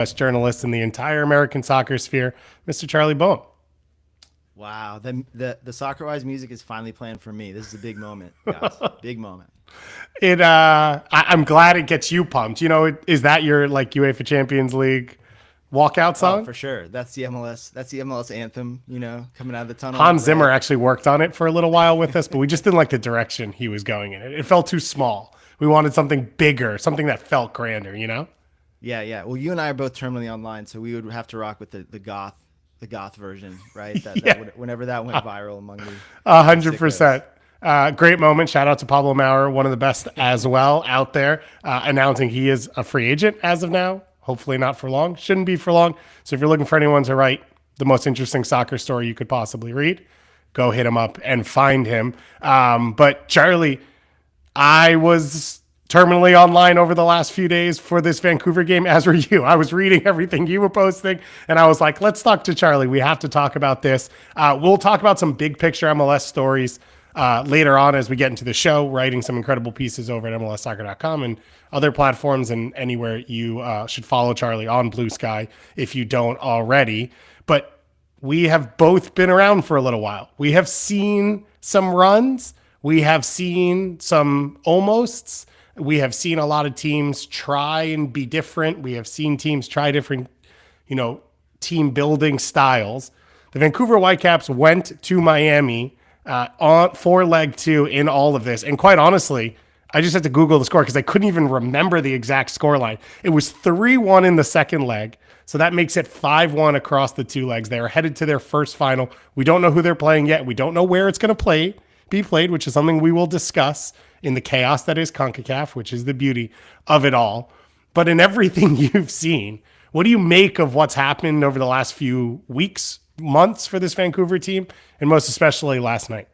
best journalist in the entire American soccer sphere, Mr. Charlie Boehm. Wow, the soccer wise music is finally playing for me. This is a big moment, guys. Big moment. I'm glad it gets you pumped. Is that your like UEFA Champions League walkout Oh, song? for sure. That's the MLS. That's the MLS anthem. Coming out of the tunnel. Hans Zimmer Right. actually worked on it for a little while with us, but we just didn't like the direction he was going in. It felt too small. We wanted something bigger, something that felt grander. Yeah, yeah. Well, you and I are both terminally online, so we would have to rock with the goth version, right? Yeah, Whenever that went viral among the sickos. 100%. Great moment. Shout out to Pablo Maurer, one of the best as well out there, announcing he is a free agent as of now. Hopefully not for long. Shouldn't be for long. So if you're looking for anyone to write the most interesting soccer story you could possibly read, go hit him up and find him. But Charlie, I was terminally online over the last few days for this Vancouver game, as were you. I was reading everything you were posting, and I was like, let's talk to Charlie. We have to talk about this. We'll talk about some big picture MLS stories later on as we get into the show, writing some incredible pieces over at MLSsoccer.com and other platforms, and anywhere you should follow Charlie on Blue Sky if you don't already. But we have both been around for a little while. We have seen some runs. We have seen some almosts. We have seen a lot of teams try and be different. We have seen teams try different, team building styles. The Vancouver Whitecaps went to Miami for leg two in all of this. And quite honestly, I just had to Google the score because I couldn't even remember the exact score line. It was 3-1 in the second leg. So that makes it 5-1 across the two legs. They are headed to their first final. We don't know who they're playing yet. We don't know where it's going to be played, which is something we will discuss in the chaos that is CONCACAF, which is the beauty of it all. But in everything you've seen, what do you make of what's happened over the last few weeks, months for this Vancouver team, and most especially last night?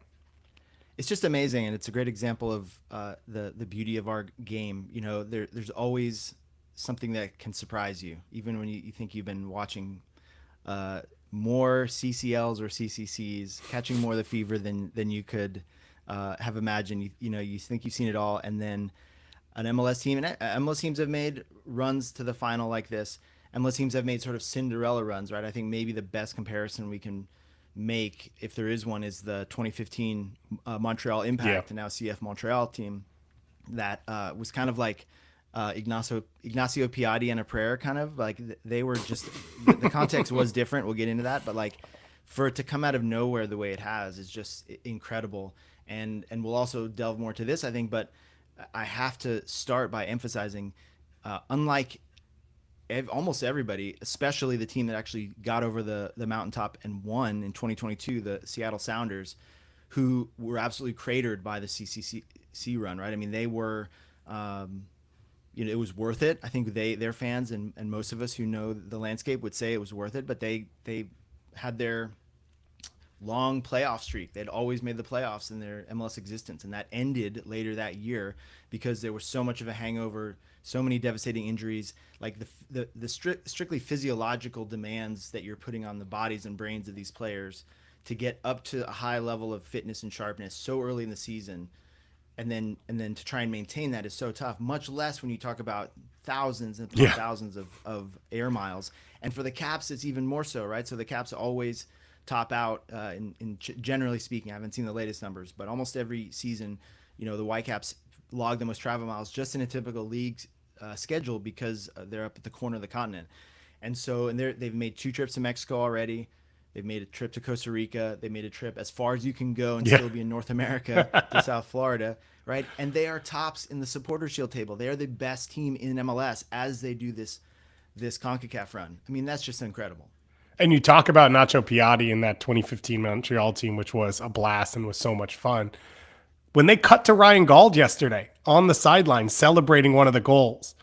It's just amazing, and it's a great example of the beauty of our game. There's always something that can surprise you, even when you think you've been watching more CCLs or CCCs, catching more of the fever than you could have imagined. You think you've seen it all, and then an MLS team, and MLS teams have made runs to the final like this. MLS teams have made sort of Cinderella runs, right? I think maybe the best comparison we can make, if there is one, is the 2015 Montreal Impact, and now CF Montreal team that was kind of like Ignacio Piatti and a prayer, kind of like they were just the context was different. We'll get into that, but like for it to come out of nowhere the way it has is just incredible. And we'll also delve more to this, I think, but I have to start by emphasizing, unlike almost everybody, especially the team that actually got over the mountaintop and won in 2022, the Seattle Sounders, who were absolutely cratered by the CCC run, right? I mean, they were, it was worth it. I think their fans and most of us who know the landscape would say it was worth it, but they had their long playoff streak. They'd always made the playoffs in their MLS existence, and that ended later that year because there was so much of a hangover, so many devastating injuries, like the strictly physiological demands that you're putting on the bodies and brains of these players to get up to a high level of fitness and sharpness so early in the season, and then to try and maintain that is so tough, much less when you talk about thousands and thousands of air miles. And for the Caps, it's even more so, right? So the Caps always top out generally speaking. I haven't seen the latest numbers, but almost every season, the Whitecaps log the most travel miles just in a typical league schedule because they're up at the corner of the continent. And so they've made 2 trips to Mexico already. They've made a trip to Costa Rica. They made a trip as far as you can go and still be in North America to South Florida, right? And they are tops in the Supporter Shield table. They are the best team in MLS as they do this CONCACAF run. I mean, that's just incredible. And you talk about Nacho Piatti in that 2015 Montreal team, which was a blast and was so much fun. When they cut to Ryan Gauld yesterday on the sideline celebrating one of the goals,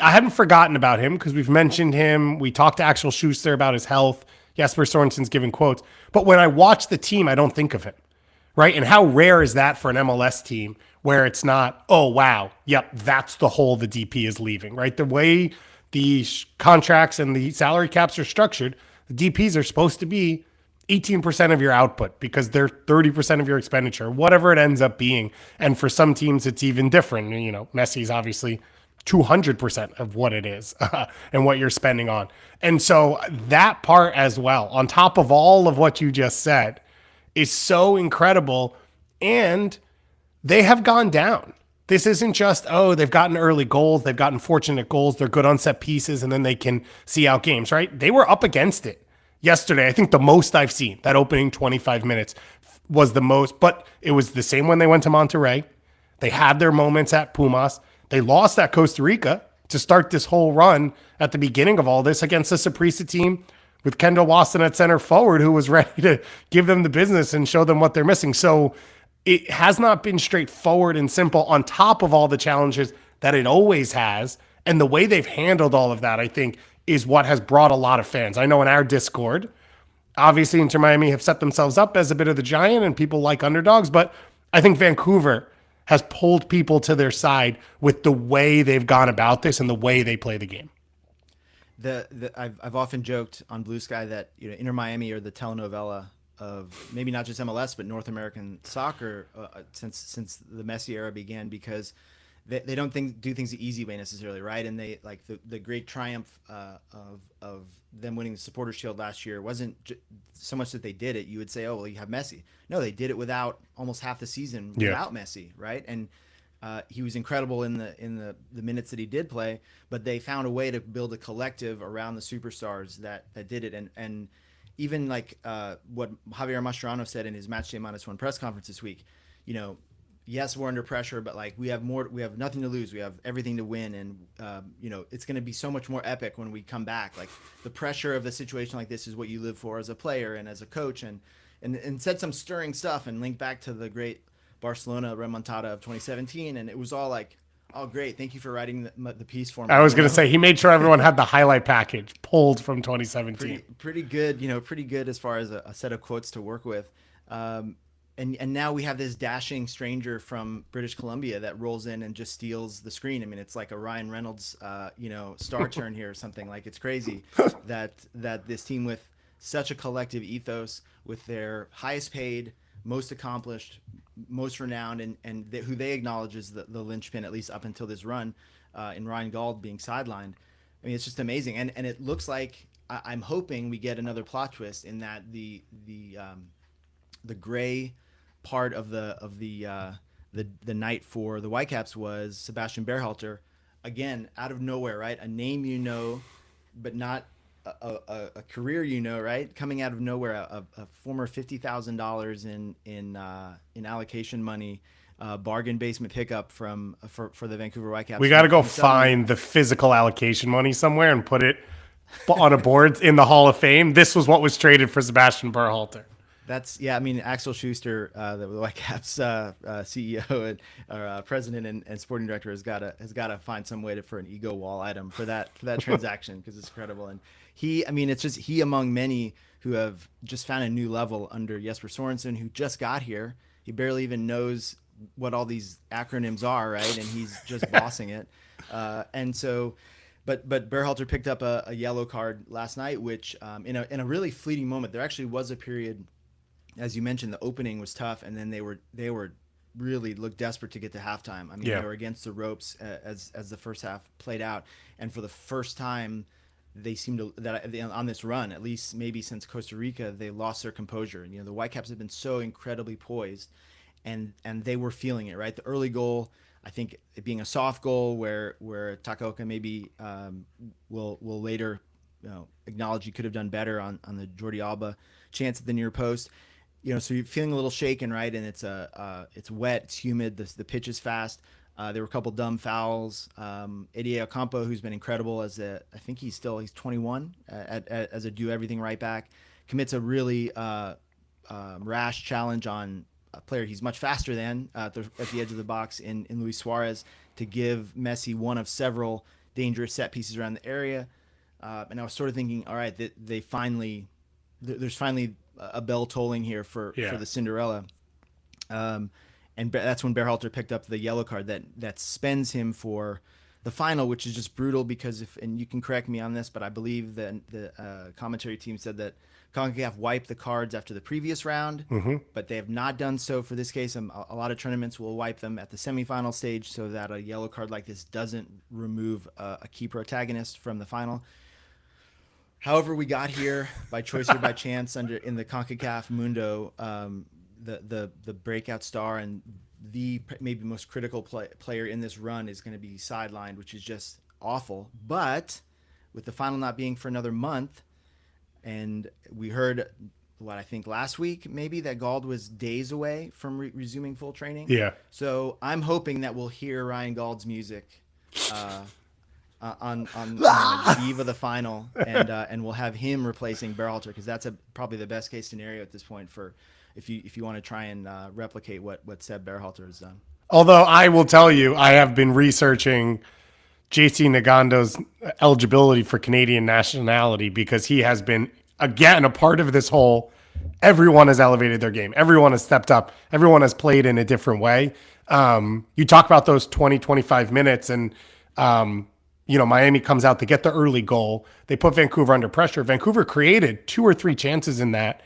I hadn't forgotten about him because we've mentioned him. We talked to Axel Schuster about his health. Jesper Sorensen's giving quotes. But when I watch the team, I don't think of him, right? And how rare is that for an MLS team where it's not, oh, wow, yep, that's the hole the DP is leaving, right? The way the contracts and the salary caps are structured, the DPs are supposed to be 18% of your output because they're 30% of your expenditure, whatever it ends up being. And for some teams, it's even different. Messi's obviously 200% of what it is and what you're spending on. And so that part as well, on top of all of what you just said, is so incredible. And they have gone down. This isn't just, oh, they've gotten early goals, they've gotten fortunate goals, they're good on set pieces, and then they can see out games, right? They were up against it yesterday. I think the most I've seen, that opening 25 minutes was the most, but it was the same when they went to Monterrey. They had their moments at Pumas. They lost at Costa Rica to start this whole run at the beginning of all this against a Saprissa team with Kendall Waston at center forward who was ready to give them the business and show them what they're missing. So it has not been straightforward and simple on top of all the challenges that it always has. And the way they've handled all of that, I think, is what has brought a lot of fans. I know in our Discord, obviously Inter Miami have set themselves up as a bit of the giant and people like underdogs, but I think Vancouver has pulled people to their side with the way they've gone about this and the way they play the game. I've often joked on Blue Sky that Inter Miami are the telenovela of maybe not just MLS but North American soccer since the Messi era began, because they don't do things the easy way necessarily, right? And they like the great triumph of them winning the Supporters Shield last year wasn't so much that they did it. You would say, oh, well, you have Messi. No, they did it without almost half the season without Messi, right? And he was incredible in the minutes that he did play, but they found a way to build a collective around the superstars that did it. And even like what Javier Mascherano said in his Matchday -1 press conference this week, yes, we're under pressure, but like we have nothing to lose. We have everything to win. And, it's going to be so much more epic when we come back. Like the pressure of a situation like this is what you live for as a player and as a coach, and said some stirring stuff and linked back to the great Barcelona remontada of 2017. And it was all like, oh, great. Thank you for writing the piece for me. I was going to say, he made sure everyone had the highlight package pulled from 2017. Pretty good, pretty good as far as a set of quotes to work with. And now we have this dashing stranger from British Columbia that rolls in and just steals the screen. I mean, it's like a Ryan Reynolds, star turn here or something. Like, it's crazy that this team with such a collective ethos, with their highest paid, most accomplished, most renowned, and who they acknowledge is the linchpin, at least up until this run, in Ryan Gauld being sidelined. I mean, it's just amazing. And it looks like I'm hoping we get another plot twist in that the gray part of the night for the Whitecaps was Sebastian Burhalter, again out of nowhere, right? A name but not a career, right? Coming out of nowhere, a former $50,000 in allocation money, bargain basement pickup for the Vancouver Whitecaps. We got to go find the physical allocation money somewhere and put it on a board in the Hall of Fame. This was what was traded for Sebastian Burhalter. I mean, Axel Schuster, the Whitecaps CEO and president and sporting director, has got to find some way for an ego wall item for that transaction, because it's incredible. And it's just he among many who have just found a new level under Jesper Sorensen, who just got here. He barely even knows what all these acronyms are, right? And he's just bossing it. And so. But Burhalter picked up a yellow card last night, which in a really fleeting moment, there actually was a period. As you mentioned, the opening was tough, and then they were really looked desperate to get to halftime. I mean, They were against the ropes as the first half played out, and for the first time, they seemed to on this run, at least maybe since Costa Rica, they lost their composure. And the Whitecaps have been so incredibly poised, and they were feeling it, right? The early goal, I think, it being a soft goal where Takaoka maybe will later acknowledge he could have done better on the Jordi Alba chance at the near post. So you're feeling a little shaken, right? And it's wet, it's humid, the pitch is fast. There were a couple dumb fouls. Eddie Ocampo, who's been incredible I think he's 21 as a do everything right back, commits a really rash challenge on a player he's much faster than at the edge of the box in Luis Suarez, to give Messi one of several dangerous set pieces around the area. And I was sort of thinking, all right, there's finally a bell tolling here for the Cinderella. And that's when Berhalter picked up the yellow card that spends him for the final, which is just brutal because and you can correct me on this, but I believe that the commentary team said that CONCACAF wiped the cards after the previous round, but they have not done so for this case. A lot of tournaments will wipe them at the semifinal stage so that a yellow card like this doesn't remove a key protagonist from the final. However, we got here by choice or by chance in the CONCACAF Mundo, the breakout star and the maybe most critical player in this run is going to be sidelined, which is just awful. But with the final not being for another month, and we heard what I think last week maybe that Gauld was days away from resuming full training. Yeah. So I'm hoping that we'll hear Ryan Gauld's music on the eve of the final, and we'll have him replacing Burhalter, because that's probably the best case scenario at this point for if you want to try and replicate what Seb Burhalter has done. Although I will tell you, I have been researching JC Ngando's eligibility for Canadian nationality because he has been, again, a part of this whole, everyone has elevated their game. Everyone has stepped up. Everyone has played in a different way. You talk about those 20, 25 minutes and, Miami comes out to get the early goal. They put Vancouver under pressure. Vancouver created 2 or 3 chances in that,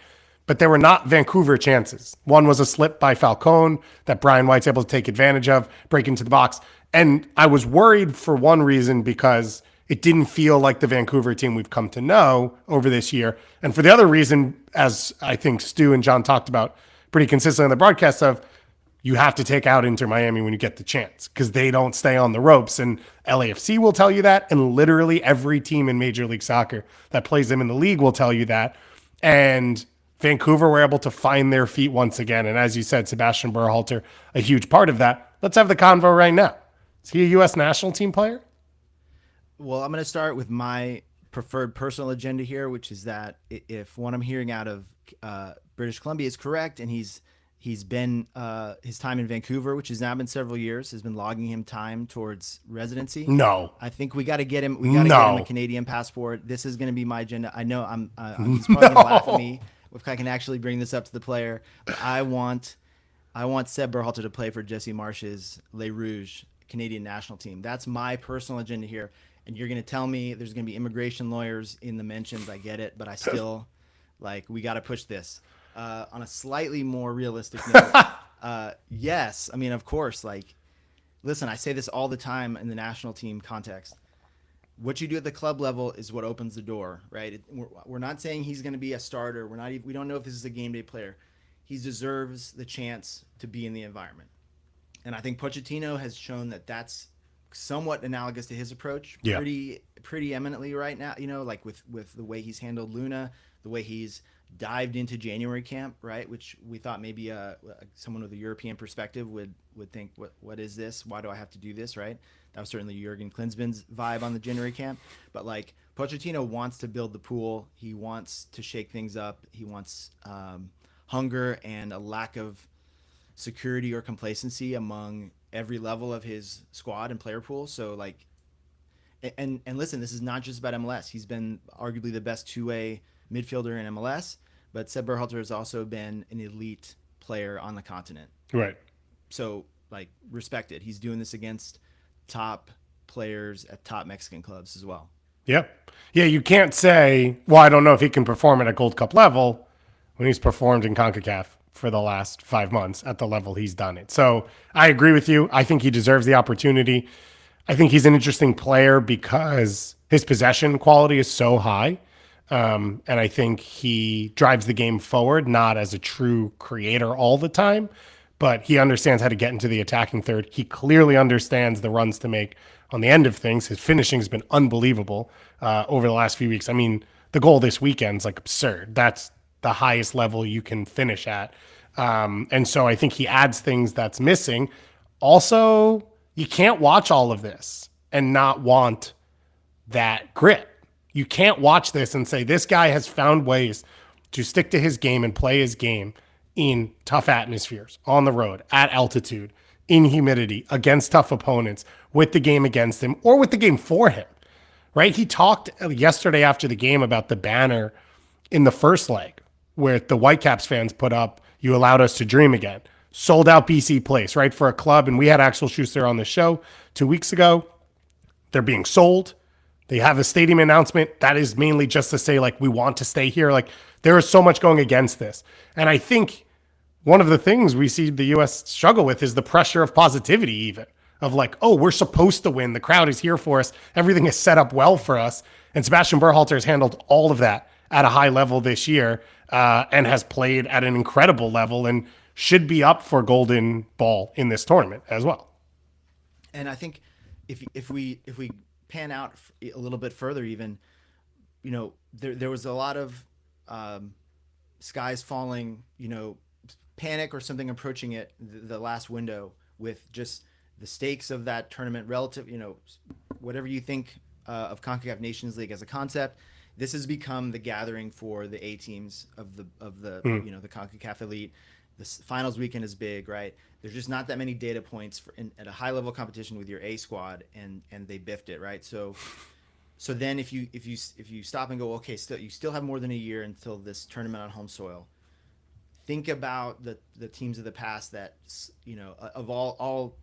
but they were not Vancouver chances. One was a slip by Falcone that Brian White's able to take advantage of, break into the box. And I was worried for one reason because it didn't feel like the Vancouver team we've come to know over this year. And for the other reason, as I think Stu and John talked about pretty consistently on the broadcast of, you have to take out Inter Miami when you get the chance because they don't stay on the ropes. And LAFC will tell you that. And literally every team in Major League Soccer that plays them in the league will tell you that. And Vancouver were able to find their feet once again. And as you said, Sebastian Burhalter, a huge part of that. Let's have the convo right now. Is he a U.S. national team player? Well, I'm going to start with my preferred personal agenda here, which is that if what I'm hearing out of British Columbia is correct, and he's been his time in Vancouver, which has now been several years, has been logging him time towards residency. No, I think we got to get him. We got to get him a Canadian passport. This is going to be my agenda. I know he's probably going to laugh at me if I can actually bring this up to the player. But I want Seb Burhalter to play for Jesse Marsh's Les Rouges Canadian national team. That's my personal agenda here. And you're going to tell me there's going to be immigration lawyers in the mentions. I get it, but I still we got to push this. On a slightly more realistic note, yes. I mean, of course, listen, I say this all the time in the national team context. What you do at the club level is what opens the door, right? We're not saying he's going to be a starter. We don't know if this is a game day player. He deserves the chance to be in the environment. And I think Pochettino has shown that that's somewhat analogous to his approach pretty eminently right now, with the way he's handled Luna, the way he's dived into January camp, right? Which we thought maybe someone with a European perspective would think, what is this? Why do I have to do this, right? That was certainly Jurgen Klinsmann's vibe on the January camp. But Pochettino wants to build the pool. He wants to shake things up. He wants hunger and a lack of security or complacency among every level of his squad and player pool. So and listen, this is not just about MLS. He's been arguably the best two-way midfielder in MLS, but Seb Burhalter has also been an elite player on the continent. Right. So respected. He's doing this against top players at top Mexican clubs as well. Yep. Yeah, you can't say, well, I don't know if he can perform at a Gold Cup level when he's performed in CONCACAF for the last 5 months at the level he's done it. So I agree with you. I think he deserves the opportunity. I think he's an interesting player because his possession quality is so high. And I think he drives the game forward, not as a true creator all the time, but he understands how to get into the attacking third. He clearly understands the runs to make on the end of things. His finishing has been unbelievable over the last few weeks. I mean, the goal this weekend's absurd. That's the highest level you can finish at. And so I think he adds things that's missing. Also, you can't watch all of this and not want that grit. You can't watch this and say, this guy has found ways to stick to his game and play his game in tough atmospheres, on the road, at altitude, in humidity, against tough opponents, with the game against him or with the game for him, right? He talked yesterday after the game about the banner in the first leg where the Whitecaps fans put up, "You allowed us to dream again." Sold out BC Place, right, for a club. And we had Axel Schuster on the show 2 weeks ago. They're being sold. They have a stadium announcement that is mainly just to say, like, we want to stay here. Like, there is so much going against this. And I think one of the things we see the U.S. struggle with is the pressure of positivity, even of like, oh, we're supposed to win. The crowd is here for us. Everything is set up well for us. And Sebastian Burhalter has handled all of that at a high level this year and has played at an incredible level and should be up for golden ball in this tournament as well. And I think if we pan out a little bit further, even, you know, there was a lot of skies falling, you know, panic or something approaching it the last window with just the stakes of that tournament relative, you know, whatever you think of CONCACAF Nations League as a concept. This has become the gathering for the A teams of the you know, the CONCACAF elite. The finals weekend is big, right? There's just not that many data points at a high level competition with your A squad, and they biffed it, right? So then if you stop and go, okay, you still have more than a year until this tournament on home soil. Think about the teams of the past that, you know, of all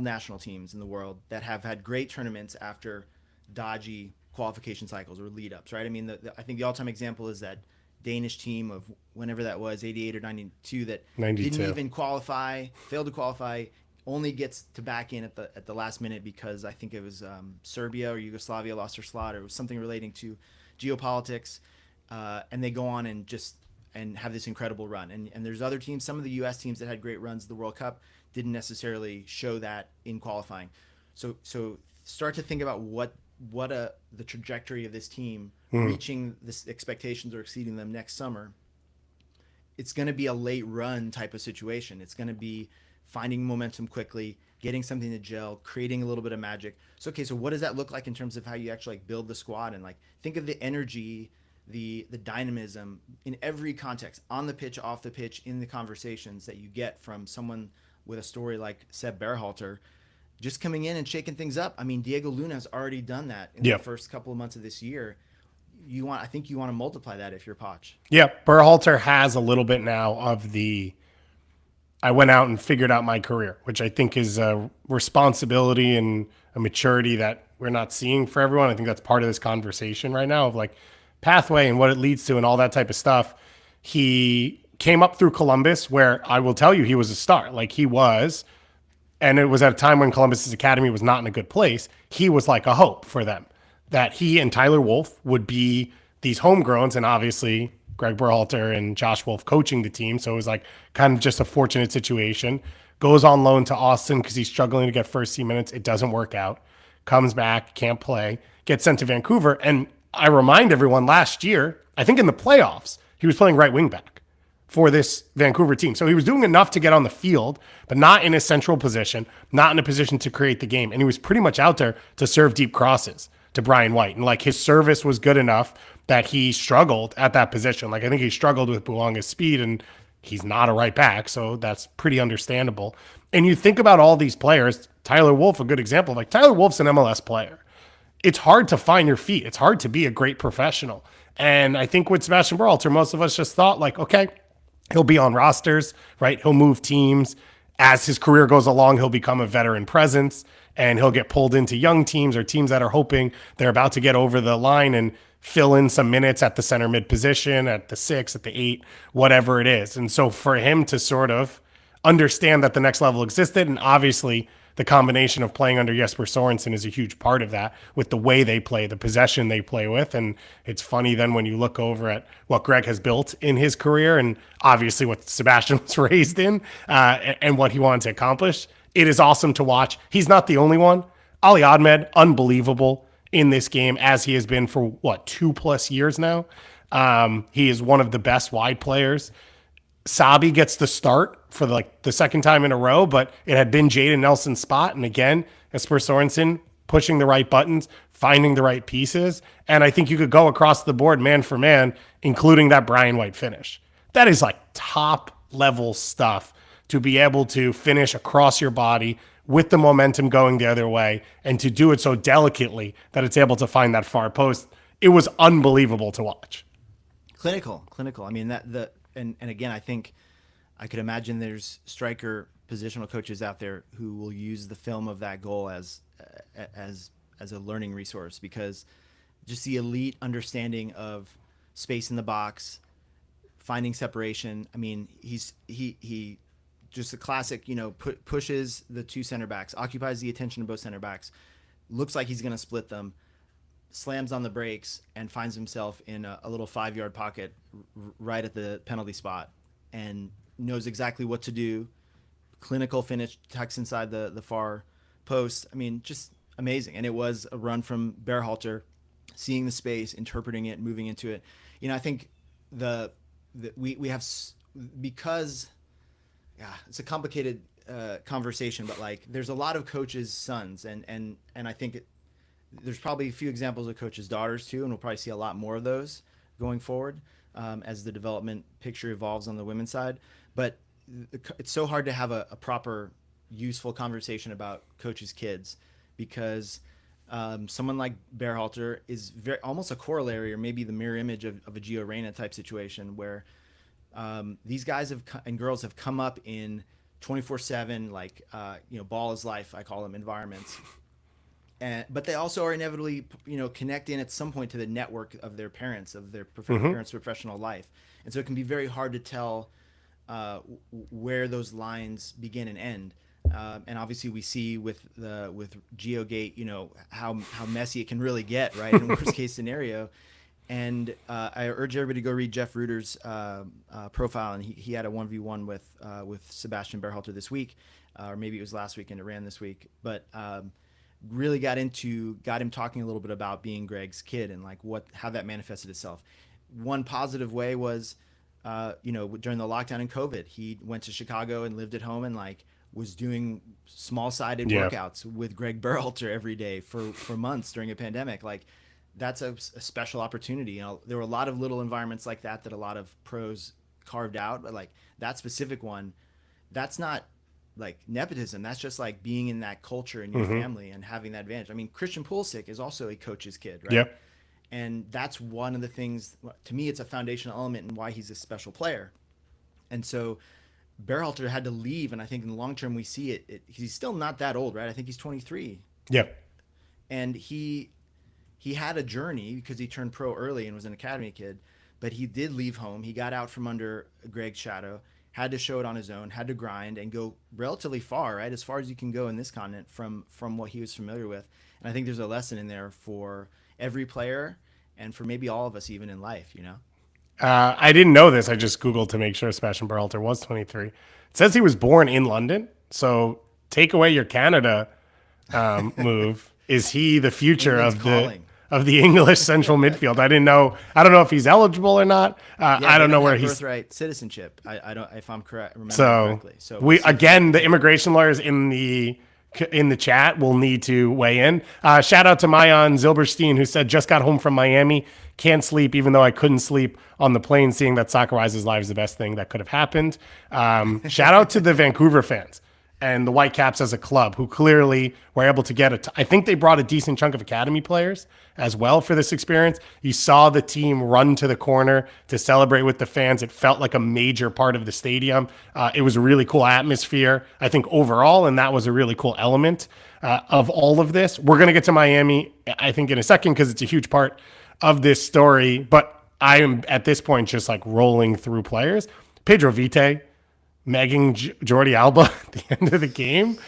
national teams in the world that have had great tournaments after dodgy qualification cycles or lead ups, right? I mean, I think the all time example is that Danish team of whenever that was, 88 or 92, that 92. didn't even qualify, failed to qualify, only gets to back in at the last minute because I think it was Serbia or Yugoslavia lost their slot, or it was something relating to geopolitics, and they go on and have this incredible run. And there's other teams, some of the U.S. teams that had great runs at the World Cup didn't necessarily show that in qualifying. So start to think about what the trajectory of this team reaching this expectations or exceeding them next summer. It's going to be a late run type of situation. It's going to be finding momentum quickly, getting something to gel, creating a little bit of magic. So, okay, so what does that look like in terms of how you actually like build the squad, and like think of the energy, the dynamism in every context, on the pitch, off the pitch, in the conversations that you get from someone with a story like Seb Burhalter, just coming in and shaking things up. I mean, Diego Luna has already done that in the first couple of months of this year. I think you want to multiply that if you're Poch. Yeah, Burhalter has a little bit now of the I went out and figured out my career, which I think is a responsibility and a maturity that we're not seeing for everyone. I think that's part of this conversation right now of like pathway and what it leads to and all that type of stuff. He came up through Columbus, where I will tell you he was a star. Like he was, and it was at a time when Columbus's academy was not in a good place. He was like a hope for them, that he and Tyler Wolff would be these homegrowns, and obviously Greg Burhalter and Josh Wolff coaching the team. So it was like kind of just a fortunate situation. Goes on loan to Austin because he's struggling to get first team minutes. It doesn't work out. Comes back, can't play, gets sent to Vancouver. And I remind everyone last year, I think in the playoffs, he was playing right wing back for this Vancouver team. So he was doing enough to get on the field, but not in a central position, not in a position to create the game. And he was pretty much out there to serve deep crosses to Brian White. And like his service was good enough that he struggled at that position. Like I think he struggled with Bouanga's speed, and he's not a right back. So that's pretty understandable. And you think about all these players, Tyler Wolff, a good example, like Tyler Wolff's an MLS player. It's hard to find your feet. It's hard to be a great professional. And I think with Sebastian Burhalter, most of us just thought like, okay, he'll be on rosters, right? He'll move teams. As his career goes along, he'll become a veteran presence, and he'll get pulled into young teams or teams that are hoping they're about to get over the line and fill in some minutes at the center mid position, at the 6, at the 8, whatever it is. And so for him to sort of understand that the next level existed, and obviously the combination of playing under Jesper Sorensen is a huge part of that with the way they play, the possession they play with. And it's funny then when you look over at what Greg has built in his career and obviously what Sebastian was raised in and what he wanted to accomplish. It is awesome to watch. He's not the only one. Ali Ahmed, unbelievable in this game as he has been for 2+ years now. He is one of the best wide players. Sabi gets the start for the second time in a row, but it had been Jaden Nelson's spot. And again, Jesper Sorensen pushing the right buttons, finding the right pieces. And I think you could go across the board man for man, including that Brian White finish. That is like top level stuff to be able to finish across your body with the momentum going the other way and to do it so delicately that it's able to find that far post. It was unbelievable to watch. Clinical. I mean, and again, I think I could imagine there's striker positional coaches out there who will use the film of that goal as a learning resource, because just the elite understanding of space in the box, finding separation. I mean, he just a classic, pushes the two center backs, occupies the attention of both center backs, looks like he's going to split them, slams on the brakes, and finds himself in a little 5-yard pocket right at the penalty spot, and knows exactly what to do. Clinical finish, tucks inside the far post. I mean, just amazing. And it was a run from Burhalter, seeing the space, interpreting it, moving into it. I think we have, because it's a complicated conversation, but like there's a lot of coaches' sons, and I think there's probably a few examples of coaches' daughters too, and we'll probably see a lot more of those going forward as the development picture evolves on the women's side. But it's so hard to have a proper, useful conversation about coaches' kids, because someone like Berhalter is almost a corollary, or maybe the mirror image of a Gio Reyna type situation, where these guys and girls have come up in 24/7, like ball is life, I call them, environments. But they also are inevitably, connect in at some point to the network of their parents, of their parents' professional life, and so it can be very hard to tell where those lines begin and end. And obviously, we see with GeoGate, how messy it can really get, right, in worst case scenario. And I urge everybody to go read Jeff Reuter's profile, and he had a 1v1 with Sebastian Berhalter this week, or maybe it was last week and it ran this week, but really got him talking a little bit about being Greg's kid and like how that manifested itself. One positive way was, during the lockdown and COVID, he went to Chicago and lived at home and like was doing small-sided workouts with Greg Berhalter every day for months during a pandemic. Like, that's a special opportunity. There were a lot of little environments like that a lot of pros carved out, but like that specific one, that's not like nepotism. That's just like being in that culture in your family and having that advantage. I mean, Christian Pulisic is also a coach's kid, right? Yep. And that's one of the things, to me, it's a foundational element in why he's a special player. And so Berhalter had to leave, and I think in the long term we see it. He's still not that old, right? I think he's 23. Yep. And he had a journey because he turned pro early and was an academy kid, but he did leave home. He got out from under Greg's shadow, had to show it on his own, had to grind and go relatively far, right? As far as you can go in this continent from what he was familiar with. And I think there's a lesson in there for every player and for maybe all of us even in life, I didn't know this. I just Googled to make sure Sebastian Burhalter was 23. It says he was born in London. So take away your Canada move. Is he the future of the English central midfield? I didn't know. I don't know if he's eligible or not. I don't know where he's birthright citizenship. I don't, if I'm correct. Remember correctly. So the immigration lawyers in the chat will need to weigh in. Shout out to Mayan Zilberstein, who said, just got home from Miami. Can't sleep, even though I couldn't sleep on the plane, seeing that Soccer Wise's live is the best thing that could have happened. Shout out to the Vancouver fans and the Whitecaps as a club, who clearly were able to get I think they brought a decent chunk of academy players as well for this experience. You saw the team run to the corner to celebrate with the fans. It felt like a major part of the stadium. It was a really cool atmosphere, I think, overall, and that was a really cool element of all of this. We're going to get to Miami, I think, in a second, because it's a huge part of this story, but I am at this point just like rolling through players. Pedro Vite, megging Jordi Alba at the end of the game.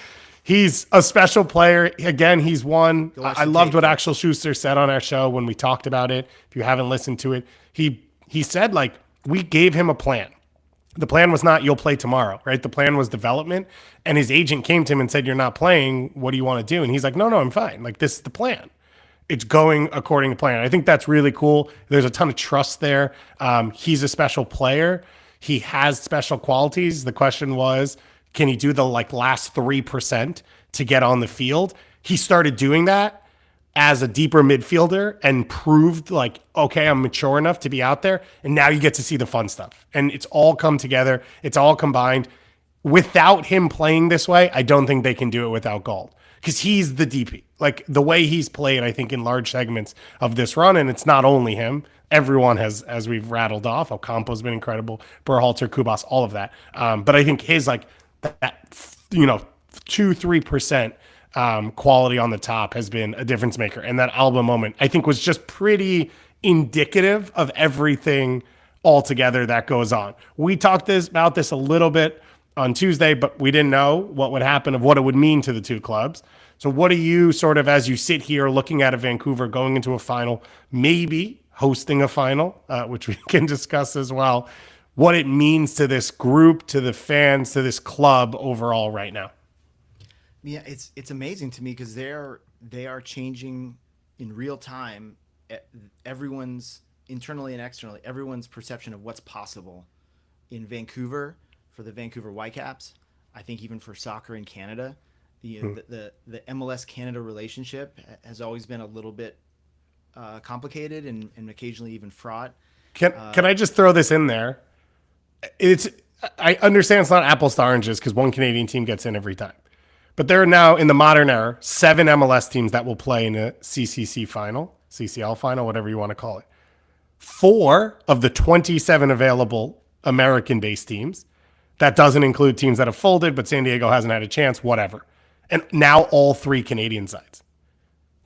He's a special player. Again, he's one. I loved what Axel Schuster said on our show when we talked about it. If you haven't listened to it, he said, like, we gave him a plan. The plan was not you'll play tomorrow, right? The plan was development. And his agent came to him and said, you're not playing. What do you want to do? And he's like, no, I'm fine. Like, this is the plan. It's going according to plan. I think that's really cool. There's a ton of trust there. He's a special player. He has special qualities. The question was, can he do the last 3% to get on the field? He started doing that as a deeper midfielder and proved okay, I'm mature enough to be out there. And now you get to see the fun stuff. And it's all come together. It's all combined. Without him playing this way, I don't think they can do it without Gauld, because he's the DP. Like, the way he's played, I think, in large segments of this run, and it's not only him. Everyone has, as we've rattled off, Ocampo's been incredible, Burhalter, Kubas, all of that. But I think his, that 2-3% quality on the top has been a difference maker. And that Alba moment, I think, was just pretty indicative of everything altogether that goes on. We talked about this a little bit on Tuesday, but we didn't know what would happen, of what it would mean to the two clubs. So what do you sort of, as you sit here looking at a Vancouver going into a final, maybe hosting a final, which we can discuss as well, what it means to this group, to the fans, to this club overall right now? Yeah, it's amazing to me because they are changing in real time. Everyone's internally and externally, everyone's perception of what's possible in Vancouver for the Vancouver Whitecaps. I think even for soccer in Canada, the MLS Canada relationship has always been a little bit complicated and occasionally even fraught. Can I just throw this in there? It's I understand it's not apples to oranges because one Canadian team gets in every time. But there are now, in the modern era, 7 MLS teams that will play in a CCC final, CCL final, whatever you want to call it. 4 of the 27 available American-based teams. That doesn't include teams that have folded, but San Diego hasn't had a chance, whatever. And now all 3 Canadian sides.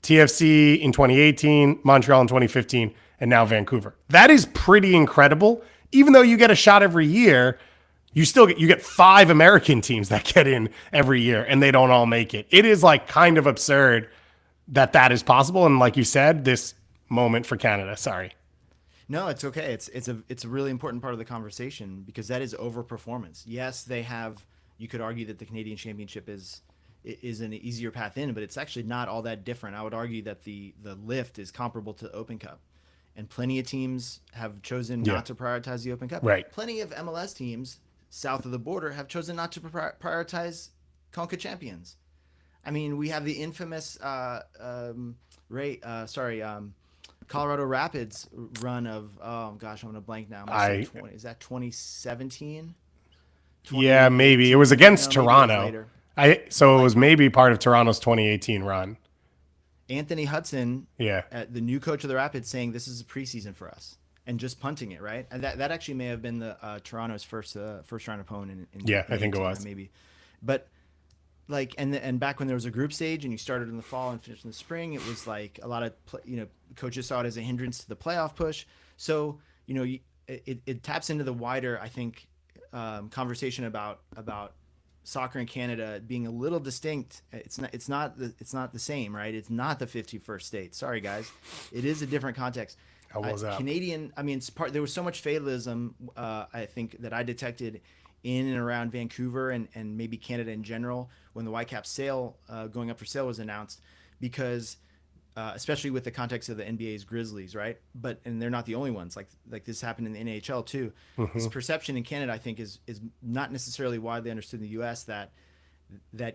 TFC in 2018, Montreal in 2015, and now Vancouver. That is pretty incredible. Even though you get a shot every year, you get 5 American teams that get in every year and they don't all make it. It is like kind of absurd that is possible. And like you said, this moment for Canada, sorry. No, it's okay. It's a really important part of the conversation because that is overperformance. Yes, they have. You could argue that the Canadian Championship is an easier path in, but it's actually not all that different. I would argue that the lift is comparable to the Open Cup, and plenty of teams have chosen not to prioritize the Open Cup. Right. Plenty of MLS teams south of the border have chosen not to prioritize ConcaChampions. I mean, we have the infamous Colorado Rapids run of, oh gosh, I'm gonna blank now. Is that 2017? Yeah, maybe it was against Toronto. It was Like, maybe part of Toronto's 2018 run. Anthony Hudson, Yeah, the new coach of the Rapids, saying this is a preseason for us and just punting it, right? And that actually may have been the Toronto's first round opponent. Yeah, I think it was. Maybe, but like and back when there was a group stage and you started in the fall and finished in the spring, it was like a lot of coaches saw it as a hindrance to the playoff push. So it taps into the wider, I think, conversation about soccer in Canada being a little distinct. It's not the same, right? It's not the 51st state. Sorry guys, it is a different context. How was that? Canadian, I mean, there was so much fatalism, I think, that I detected in and around Vancouver and maybe Canada in general when the Whitecaps sale, going up for sale, was announced, because especially with the context of the NBA's Grizzlies, right? And they're not the only ones. Like this happened in the NHL too. This perception in Canada, I think, is not necessarily widely understood in the U.S. that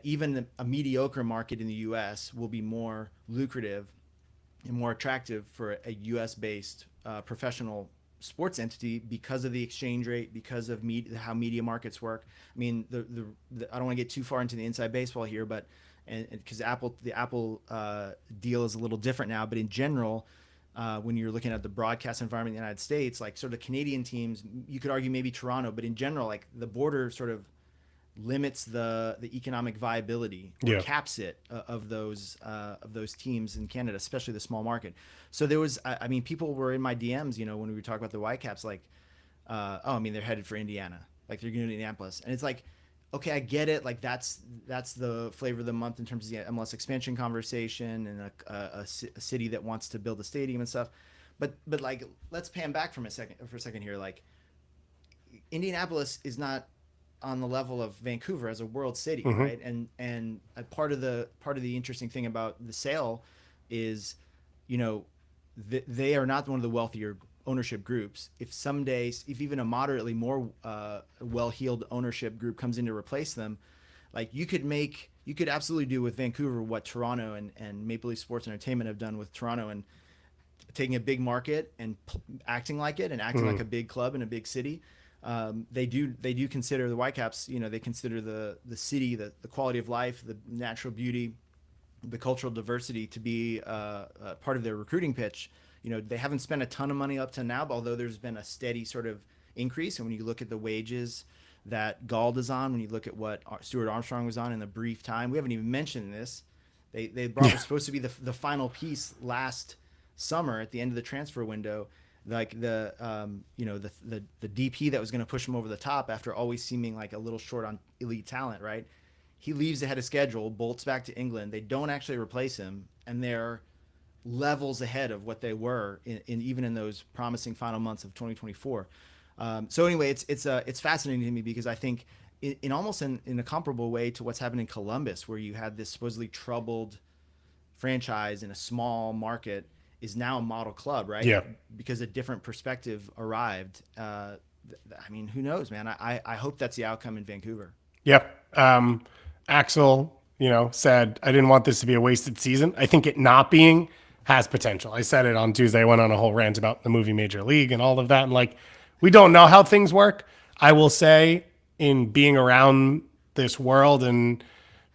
even a mediocre market in the U.S. will be more lucrative and more attractive for a U.S.-based professional sports entity because of the exchange rate, because of how media markets work. I mean, I don't want to get too far into the inside baseball here, but because the Apple deal is a little different now, but in general, when you're looking at the broadcast environment in the United States, like sort of Canadian teams, you could argue maybe Toronto, but in general, like the border sort of limits the economic viability or caps it of those teams in Canada, especially the small market. So there was, I mean, people were in my DMs, when we were talking about the Whitecaps, like, they're headed for Indiana, like they're going to Indianapolis, and it's like, okay, I get it. Like that's the flavor of the month in terms of the MLS expansion conversation and a city that wants to build a stadium and stuff. But like, let's pan back for a second here. Like, Indianapolis is not on the level of Vancouver as a world city, right? And a part of the interesting thing about the sale is, they are not one of the wealthier ownership groups. If even a moderately more well-heeled ownership group comes in to replace them, like you could absolutely do with Vancouver what Toronto and Maple Leaf Sports Entertainment have done with Toronto, and taking a big market and acting like it and acting like a big club in a big city. They do consider the Whitecaps, they consider the city, the quality of life, the natural beauty, the cultural diversity to be part of their recruiting pitch. They haven't spent a ton of money up to now, although there's been a steady sort of increase. And when you look at the wages that Gald is on, when you look at what Stuart Armstrong was on in the brief time, we haven't even mentioned this, They brought was supposed to be the final piece last summer at the end of the transfer window, like the DP that was going to push him over the top after always seeming like a little short on elite talent, right? He leaves ahead of schedule, bolts back to England. They don't actually replace him, and they're levels ahead of what they were in even in those promising final months of 2024. So anyway, it's fascinating to me because I think in almost in a comparable way to what's happened in Columbus, where you had this supposedly troubled franchise in a small market is now a model club, right? Yeah. Because a different perspective arrived. I mean, who knows, man? I hope that's the outcome in Vancouver. Yep. Axel, said, I didn't want this to be a wasted season. I think it not being has potential. I said it on Tuesday. I went on a whole rant about the movie Major League and all of that. And we don't know how things work. I will say, in being around this world and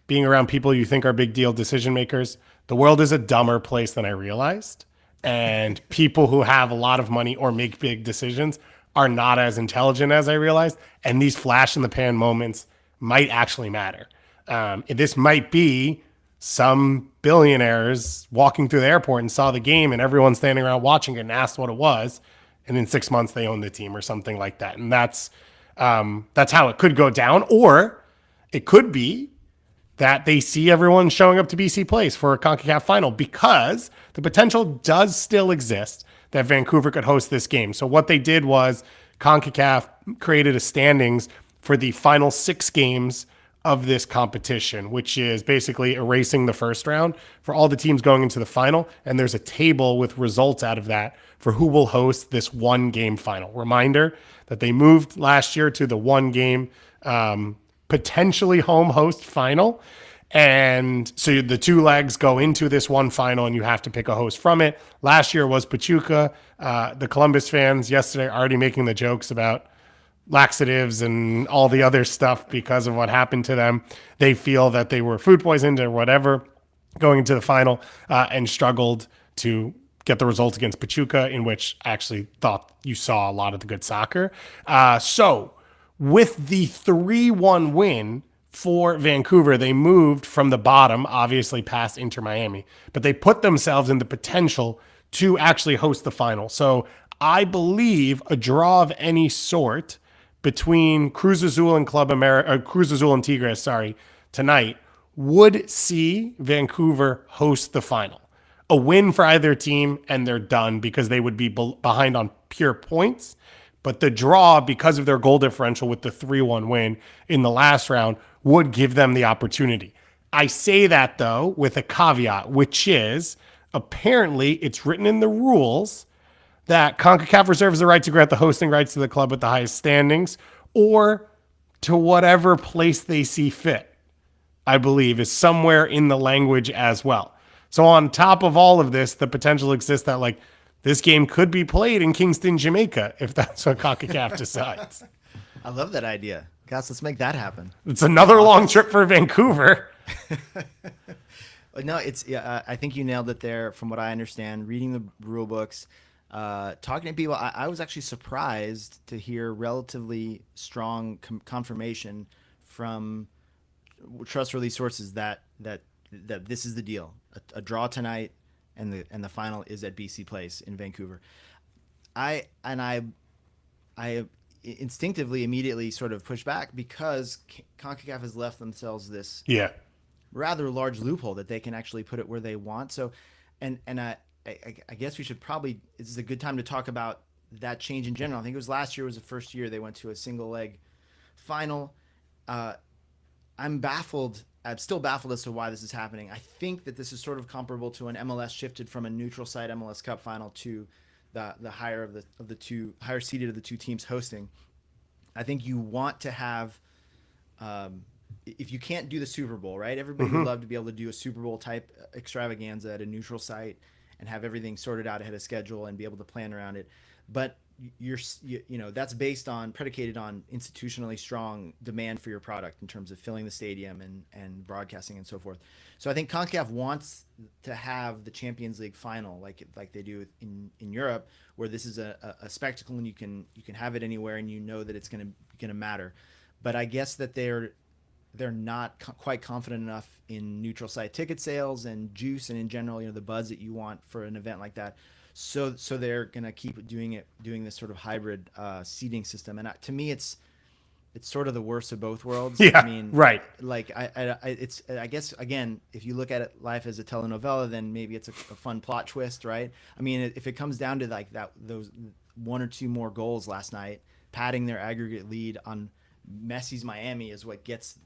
being around people you think are big deal decision makers, the world is a dumber place than I realized. And people who have a lot of money or make big decisions are not as intelligent as I realized. And these flash in the pan moments might actually matter. This might be some billionaires walking through the airport and saw the game and everyone standing around watching it and asked what it was. And in 6 months they own the team or something like that. And that's how it could go down. Or it could be that they see everyone showing up to BC Place for a CONCACAF final, because the potential does still exist that Vancouver could host this game. So what they did was CONCACAF created a standings for the final 6 games of this competition, which is basically erasing the first round for all the teams going into the final. And there's a table with results out of that for who will host this 1-game final. Reminder that they moved last year to the 1-game potentially home host final. And so the 2 legs go into this one final and you have to pick a host from it. Last year was Pachuca. The Columbus fans yesterday are already making the jokes about laxatives and all the other stuff because of what happened to them. They feel that they were food poisoned or whatever going into the final and struggled to get the result against Pachuca, in which I actually thought you saw a lot of the good soccer. So with the 3-1 win for Vancouver, they moved from the bottom, obviously past Inter Miami, but they put themselves in the potential to actually host the final. So I believe a draw of any sort between Cruz Azul and Cruz Azul and Tigres, tonight would see Vancouver host the final. A win for either team and they're done because they would be behind on pure points. But the draw, because of their goal differential with the 3-1 win in the last round, would give them the opportunity. I say that, though, with a caveat, which is apparently it's written in the rules that CONCACAF reserves the right to grant the hosting rights to the club with the highest standings or to whatever place they see fit, I believe, is somewhere in the language as well. So on top of all of this, the potential exists that this game could be played in Kingston, Jamaica, if that's what CONCACAF decides. I love that idea. Guys, let's make that happen. It's another long trip for Vancouver. No, I think you nailed it there from what I understand. Reading the rule books, talking to people, I was actually surprised to hear relatively strong confirmation from trustworthy sources that this is the deal. A draw tonight, and the final is at BC Place in Vancouver. I instinctively immediately sort of pushed back because CONCACAF has left themselves this rather large loophole that they can actually put it where they want. So, and I guess we should probably, this is a good time to talk about that change in general. I think it was last year was the first year they went to a single leg final. I'm still baffled as to why this is happening. I think that this is sort of comparable to an MLS shifted from a neutral site MLS Cup final to the higher of the two higher seeded of the two teams hosting. I think you want to have, if you can't do the Super Bowl, right? Everybody would love to be able to do a Super Bowl type extravaganza at a neutral site and have everything sorted out ahead of schedule and be able to plan around it. But that's predicated on institutionally strong demand for your product in terms of filling the stadium and broadcasting and so forth. So I think CONCACAF wants to have the Champions League final like they do in Europe, where this is a spectacle and you can have it anywhere and you know that it's going to matter. But I guess that they're they're not quite confident enough in neutral site ticket sales and juice and in general, the buzz that you want for an event like that. So they're gonna keep doing this sort of hybrid seating system. And to me, it's sort of the worst of both worlds. Yeah, I mean, right. like it's I guess again, if you look at it life as a telenovela, then maybe it's a fun plot twist, right? I mean, if it comes down to like those one or two more goals last night, padding their aggregate lead on Messi's Miami is what gets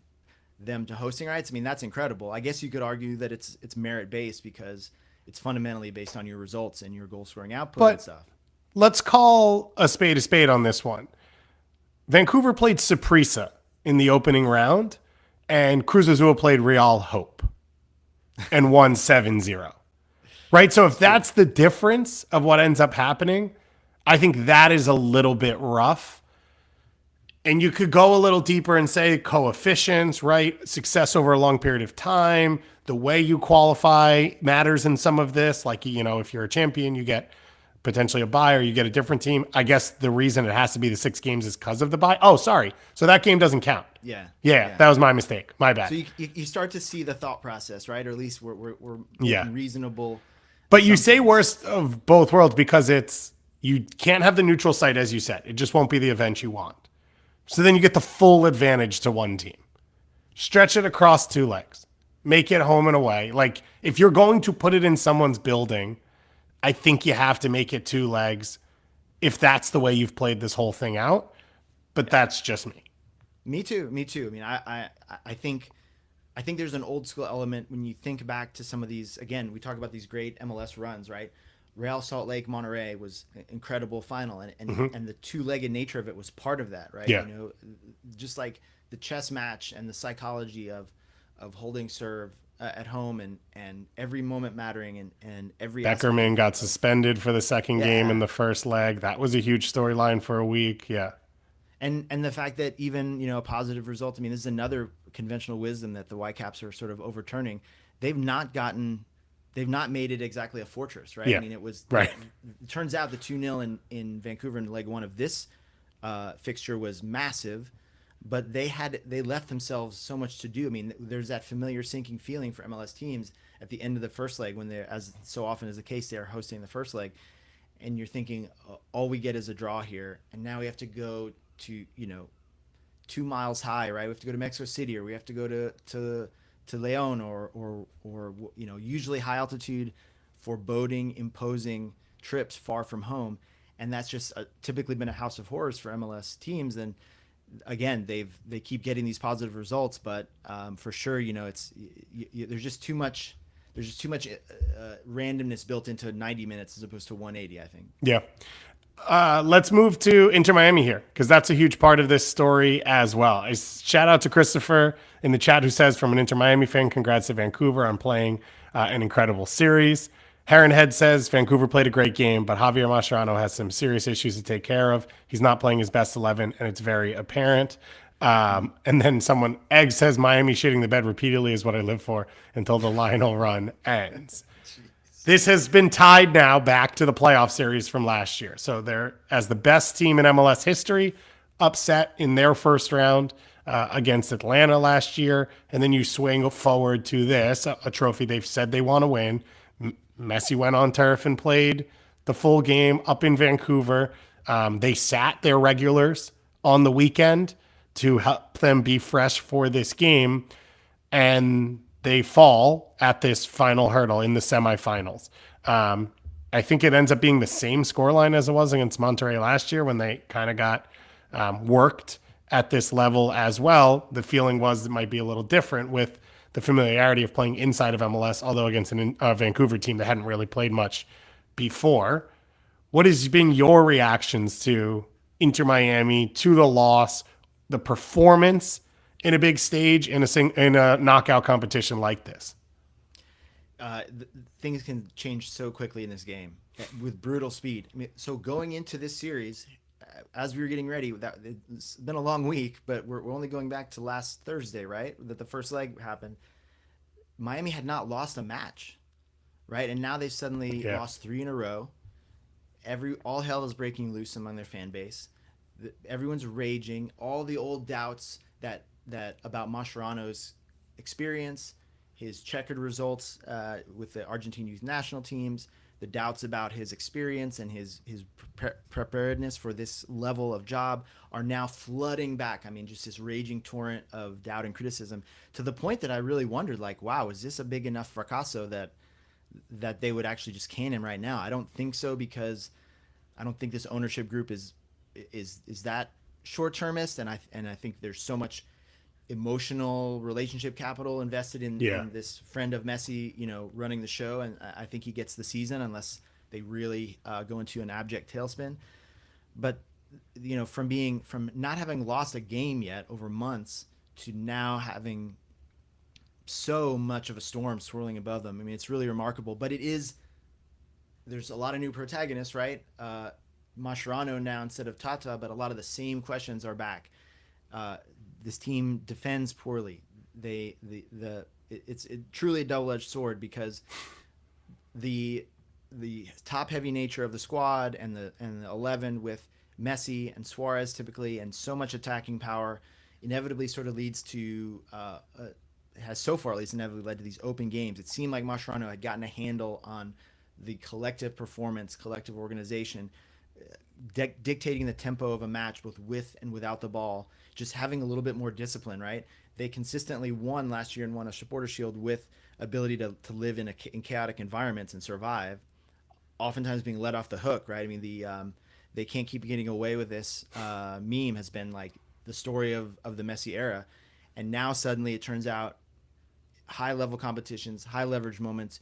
them to hosting rights. I mean, that's incredible. I guess you could argue that it's merit based because it's fundamentally based on your results and your goal scoring output and stuff. Let's call a spade on this one. Vancouver played Saprissa in the opening round, and Cruz Azul played Real Hope and won 7-0. Right? So if that's the difference of what ends up happening, I think that is a little bit rough. And you could go a little deeper and say coefficients, right? Success over a long period of time, the way you qualify matters in some of this. Like, if you're a champion, you get potentially a bye or you get a different team. I guess the reason it has to be the 6 games is because of the bye. Oh, sorry. So that game doesn't count. Yeah. That was my mistake. My bad. So you start to see the thought process, right? Or at least we're reasonable. But you say worst of both worlds because you can't have the neutral site, as you said. It just won't be the event you want. So then you get the full advantage to one team. Stretch it across 2 legs. Make it home and away. Like, if you're going to put it in someone's building, I think you have to make it 2 legs if that's the way you've played this whole thing out. But that's just me. Me too. I mean, I think there's an old school element when you think back to some of these. Again, we talk about these great MLS runs, right? Real Salt Lake Monterey was an incredible final, and the 2-legged nature of it was part of that, right? Yeah. Just like the chess match and the psychology of holding serve at home and every moment mattering and every Beckerman got suspended for the second game in the first leg. That was a huge storyline for a week. Yeah. And the fact that even, a positive result, I mean, this is another conventional wisdom that the Whitecaps are sort of overturning. They've not made it exactly a fortress, right? Yeah. I mean, it was right. It turns out the 2-0 in Vancouver in leg 1 of this fixture was massive, but they left themselves so much to do. I mean, there's that familiar sinking feeling for MLS teams at the end of the first leg when they're, as so often is the case, they're hosting the first leg, and you're thinking, all we get is a draw here, and now we have to go to 2 miles high, right? We have to go to Mexico City, or we have to go to Leon or usually high altitude, foreboding, imposing trips far from home, and that's just typically been a house of horrors for MLS teams. And again, they keep getting these positive results, but for sure, there's just too much randomness built into 90 minutes as opposed to 180. I think. Yeah. Let's move to Inter Miami here, because that's a huge part of this story as well. I shout out to Christopher in the chat who says, from an Inter Miami fan, congrats to Vancouver on playing an incredible series. Heron Head says, Vancouver played a great game, but Javier Mascherano has some serious issues to take care of. He's not playing his best 11, and it's very apparent. And then someone, Egg says, Miami shitting the bed repeatedly is what I live for until the Lionel run ends. This has been tied now back to the playoff series from last year. So they're, as the best team in MLS history, upset in their first round against Atlanta last year. And then you swing forward to this, a trophy they've said they want to win. Messi went on turf and played the full game up in Vancouver. They sat their regulars on the weekend to help them be fresh for this game. And they fall at this final hurdle in the semifinals. I think it ends up being the same scoreline as it was against Monterrey last year when they kind of got worked at this level as well. The feeling was it might be a little different with the familiarity of playing inside of MLS, although against a Vancouver team that hadn't really played much before. What has been your reactions to Inter Miami, to the loss, the performance in a big stage in a knockout competition like this? Things can change so quickly in this game with brutal speed. I mean, so going into this series, as we were getting ready, it's been a long week, but we're only going back to last Thursday, right? That the first leg happened. Miami had not lost a match, right? And now they've suddenly lost 3 in a row. All hell is breaking loose among their fan base. Everyone's raging. All the old doubts that that about Mascherano's experience, his checkered results with the Argentine youth national teams, the doubts about his experience and his preparedness for this level of job are now flooding back. I mean, just this raging torrent of doubt and criticism, to the point that I really wondered, like, wow, is this a big enough fracasso that they would actually just can him right now? I don't think so, because I don't think this ownership group is that short-termist, and I think there's so much emotional relationship capital invested in this friend of Messi, running the show, and I think he gets the season unless they really go into an abject tailspin. But from not having lost a game yet over months to now having so much of a storm swirling above them, I mean, it's really remarkable. But there's a lot of new protagonists, right? Mascherano now instead of Tata, but a lot of the same questions are back. This team defends poorly. It's truly a double-edged sword, because the top-heavy nature of the squad and the 11 with Messi and Suarez typically, and so much attacking power, inevitably sort of leads to has so far at least inevitably led to these open games. It seemed like Mascherano had gotten a handle on the collective performance, collective organization, dictating the tempo of a match both with and without the ball, just having a little bit more discipline, right? They consistently won last year and won a supporter shield with ability to live in chaotic environments and survive, oftentimes being let off the hook, right? I mean, they can't keep getting away with this meme has been like the story of the Messi era. And now suddenly it turns out high level competitions, high leverage moments,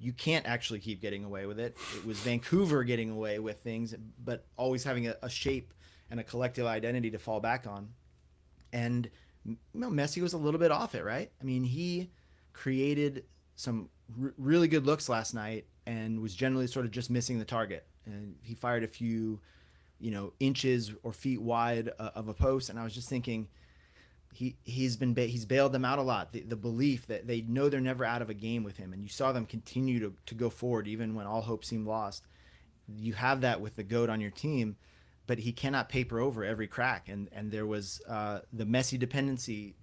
you can't actually keep getting away with it. It was Vancouver getting away with things, but always having a shape and a collective identity to fall back on. And Messi was a little bit off it, right? I mean, he created some really good looks last night and was generally sort of just missing the target. And he fired a few, inches or feet wide of a post. And I was just thinking, he's bailed them out a lot. The belief that they know they're never out of a game with him, and you saw them continue to go forward even when all hope seemed lost. You have that with the GOAT on your team, but he cannot paper over every crack. And there was the Messi dependency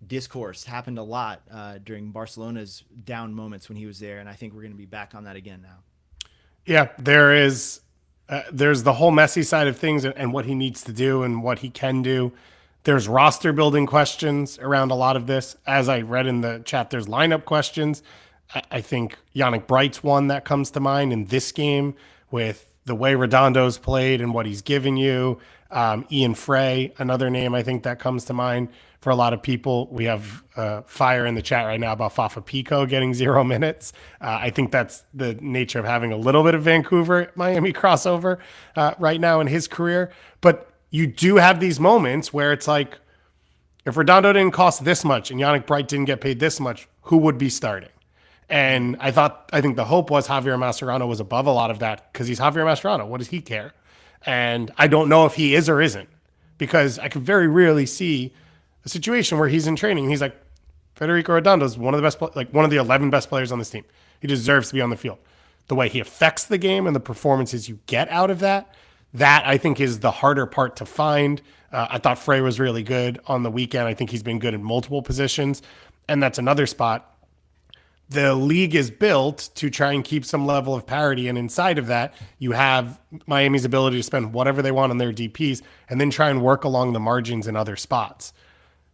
discourse happened a lot during Barcelona's down moments when he was there, and I think we're going to be back on that again now. Yeah, there's the whole Messi side of things and what he needs to do and what he can do. There's roster building questions around a lot of this. As I read in the chat, there's lineup questions. I think Yannick Bright's one that comes to mind in this game with the way Redondo's played and what he's given you. Ian Frey, another name I think that comes to mind for a lot of people. We have fire in the chat right now about Fafa Pico getting 0 minutes. I think that's the nature of having a little bit of Vancouver Miami crossover right now in his career. But you do have these moments where it's like, if Redondo didn't cost this much and Yannick Bright didn't get paid this much, who would be starting? And I think the hope was Javier Mascherano was above a lot of that, because he's Javier Mascherano. What does he care? And I don't know if he is or isn't, because I could very rarely see a situation where he's in training and he's like, Federico Redondo is one of the best, one of the 11 best players on this team. He deserves to be on the field. The way he affects the game and the performances you get out of that I think is the harder part to find. I thought Frey was really good on the weekend. I think he's been good in multiple positions, and that's another spot. The league is built to try and keep some level of parity, and inside of that, you have Miami's ability to spend whatever they want on their DPs and then try and work along the margins in other spots.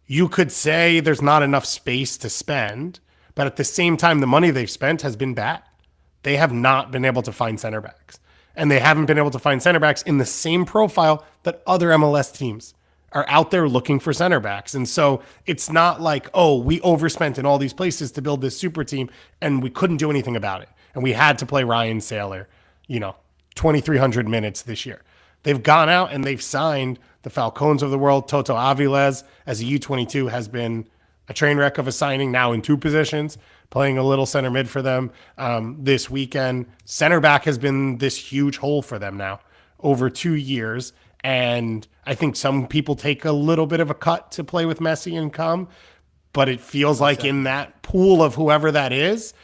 You could say there's not enough space to spend, but at the same time, the money they've spent has been bad. They have not been able to find center backs, and they haven't been able to find center backs in the same profile that other MLS teams are out there looking for center backs. And so it's not like, oh, we overspent in all these places to build this super team and we couldn't do anything about it. And we had to play Ryan Saylor, 2,300 minutes this year. They've gone out and they've signed the Falcons of the world. Toto Aviles as a U22 has been a train wreck of a signing, now in 2 positions, playing a little center mid for them this weekend. Center back has been this huge hole for them now over 2 years. And I think some people take a little bit of a cut to play with Messi and come, but it feels like in that pool of whoever that is,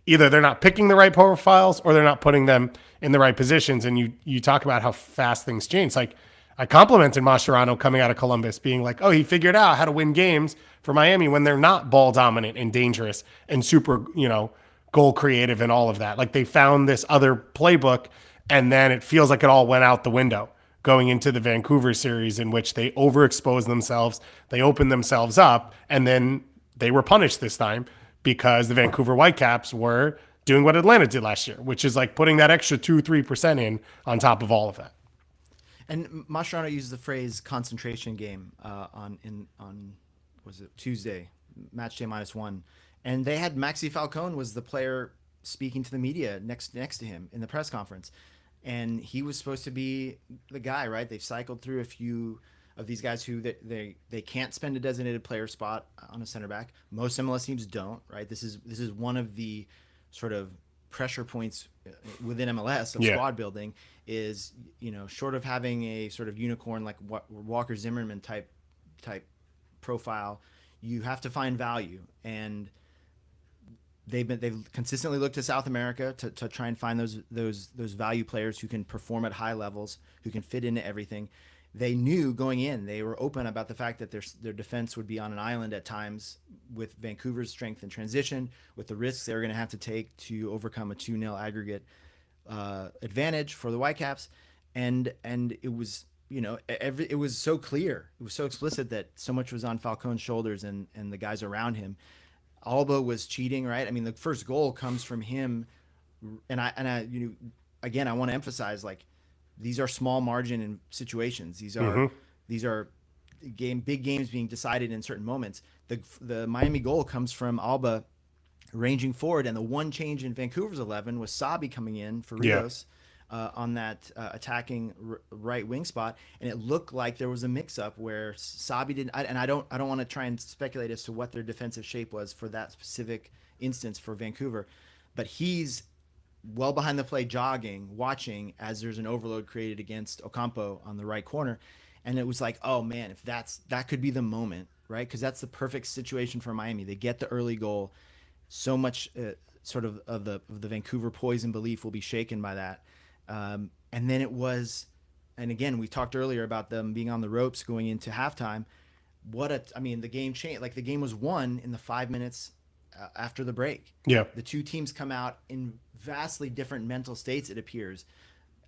either they're not picking the right profiles or they're not putting them in the right positions. And you talk about how fast things change. Like, I complimented Mascherano coming out of Columbus, being like, oh, he figured out how to win games for Miami when they're not ball dominant and dangerous and super, goal creative and all of that. Like they found this other playbook, and then it feels like it all went out the window going into the Vancouver series, in which they overexposed themselves, they opened themselves up, and then they were punished this time because the Vancouver Whitecaps were doing what Atlanta did last year, which is like putting that extra 2-3% in on top of all of that. And Mascherano used the phrase "concentration game" on was it Tuesday, match day -1, and they had Maxi Falcone was the player speaking to the media next to him in the press conference, and he was supposed to be the guy, right? They've cycled through a few of these guys who they can't spend a designated player spot on a center back. Most MLS teams don't, right? This is one of the sort of pressure points within MLS of squad building is, short of having a sort of unicorn like Walker Zimmerman type profile, you have to find value. And they've consistently looked to South America to try and find those value players who can perform at high levels, who can fit into everything. They knew going in, they were open about the fact that their defense would be on an island at times with Vancouver's strength in transition, with the risks they were going to have to take to overcome a 2-0 aggregate advantage for the Whitecaps. And it was, it was so clear, it was so explicit that so much was on Falcone's shoulders and the guys around him. Alba was cheating, right? I mean, the first goal comes from him. And I again, I want to emphasize, like, these are small margin in situations. These are big games being decided in certain moments. The Miami goal comes from Alba ranging forward, and the one change in Vancouver's 11 was Sabi coming in for Rios on that attacking right wing spot, and it looked like there was a mix-up where Sabi didn't. I don't want to try and speculate as to what their defensive shape was for that specific instance for Vancouver, but he's well behind the play, jogging, watching as there's an overload created against Ocampo on the right corner. And it was like, oh man, if that could be the moment, right? Because that's the perfect situation for Miami. They get the early goal. So much sort of the Vancouver poison belief will be shaken by that. And then it was, and again, we talked earlier about them being on the ropes going into halftime. The game changed. Like the game was won in the 5 minutes after the break. Yeah. The two teams come out in vastly different mental states, it appears.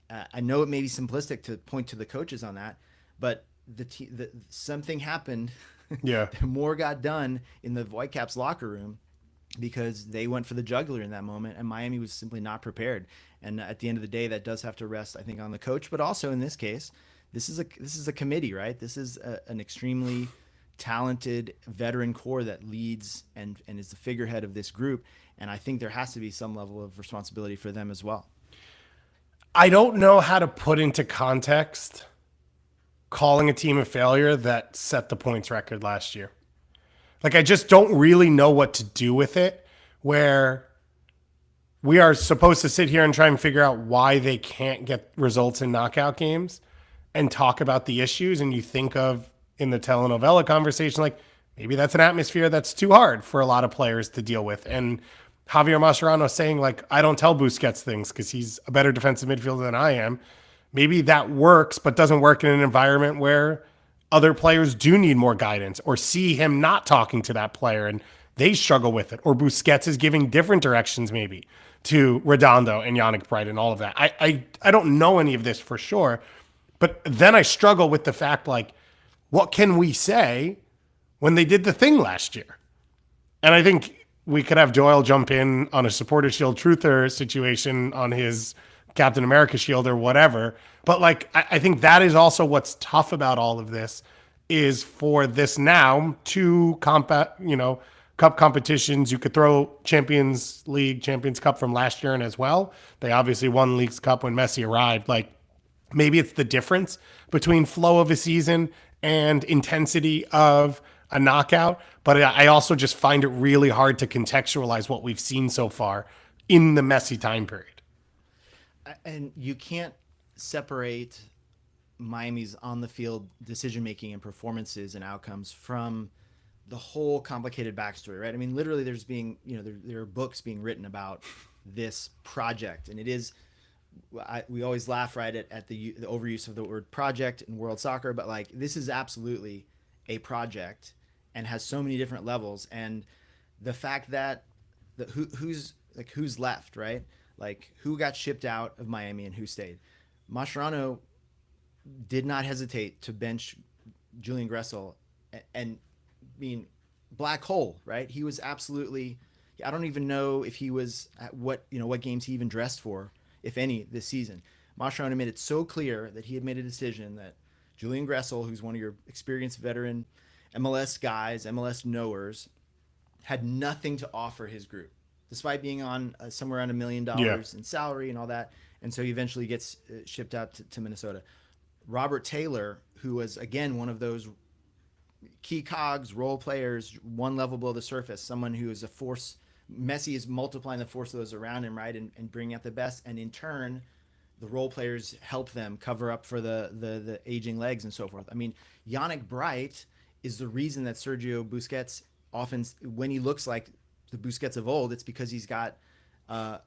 I know it may be simplistic to point to the coaches on that, but something happened. Yeah. More got done in the Whitecaps locker room because they went for the jugular in that moment, and Miami was simply not prepared. And at the end of the day, that does have to rest, I think, on the coach, but also in this case, this is a committee, right? This is an extremely talented veteran core that leads and is the figurehead of this group. And I think there has to be some level of responsibility for them as well. I don't know how to put into context calling a team a failure that set the points record last year. Like, I just don't really know what to do with it, where we are supposed to sit here and try and figure out why they can't get results in knockout games and talk about the issues. And you think of, in the telenovela conversation, like maybe that's an atmosphere that's too hard for a lot of players to deal with. And Javier Mascherano saying, like, I don't tell Busquets things because he's a better defensive midfielder than I am. Maybe that works, but doesn't work in an environment where other players do need more guidance, or see him not talking to that player and they struggle with it. Or Busquets is giving different directions maybe to Redondo and Yannick Bright and all of that. I don't know any of this for sure, but then I struggle with the fact, like, what can we say when they did the thing last year? And I think we could have Doyle jump in on a supporter shield truther situation on his Captain America shield or whatever. But like, I think that is also what's tough about all of this, is for this now two cup competitions. You could throw Champions League, Champions Cup from last year in as well. They obviously won Leagues Cup when Messi arrived. Like, maybe it's the difference between flow of a season and intensity of a knockout. But I also just find it really hard to contextualize what we've seen so far in the Messi time period. And you can't separate Miami's on-the-field decision-making and performances and outcomes from the whole complicated backstory, right? I mean, literally there are books being written about this project, and it is we always laugh right at the overuse of the word project in world soccer, but like this is absolutely a project and has so many different levels. And the fact that who's left, right? Like who got shipped out of Miami and who stayed. Mascherano did not hesitate to bench Julian Gressel, and I mean, black hole, right? He was absolutely. I don't even know if he was at what games he even dressed for, if any, this season. Mascherano made it so clear that he had made a decision that Julian Gressel, who's one of your experienced veteran MLS guys, MLS knowers, had nothing to offer his group, despite being on somewhere around $1 million in salary and all that. And so he eventually gets shipped out to Minnesota. Robert Taylor, who was, again, one of those key cogs, role players, one level below the surface, someone who is a force. Messi is multiplying the force of those around him, right, and bringing out the best. And in turn, the role players help them cover up for the aging legs and so forth. I mean, Yannick Bright is the reason that Sergio Busquets often, when he looks like the Busquets of old, it's because he's got a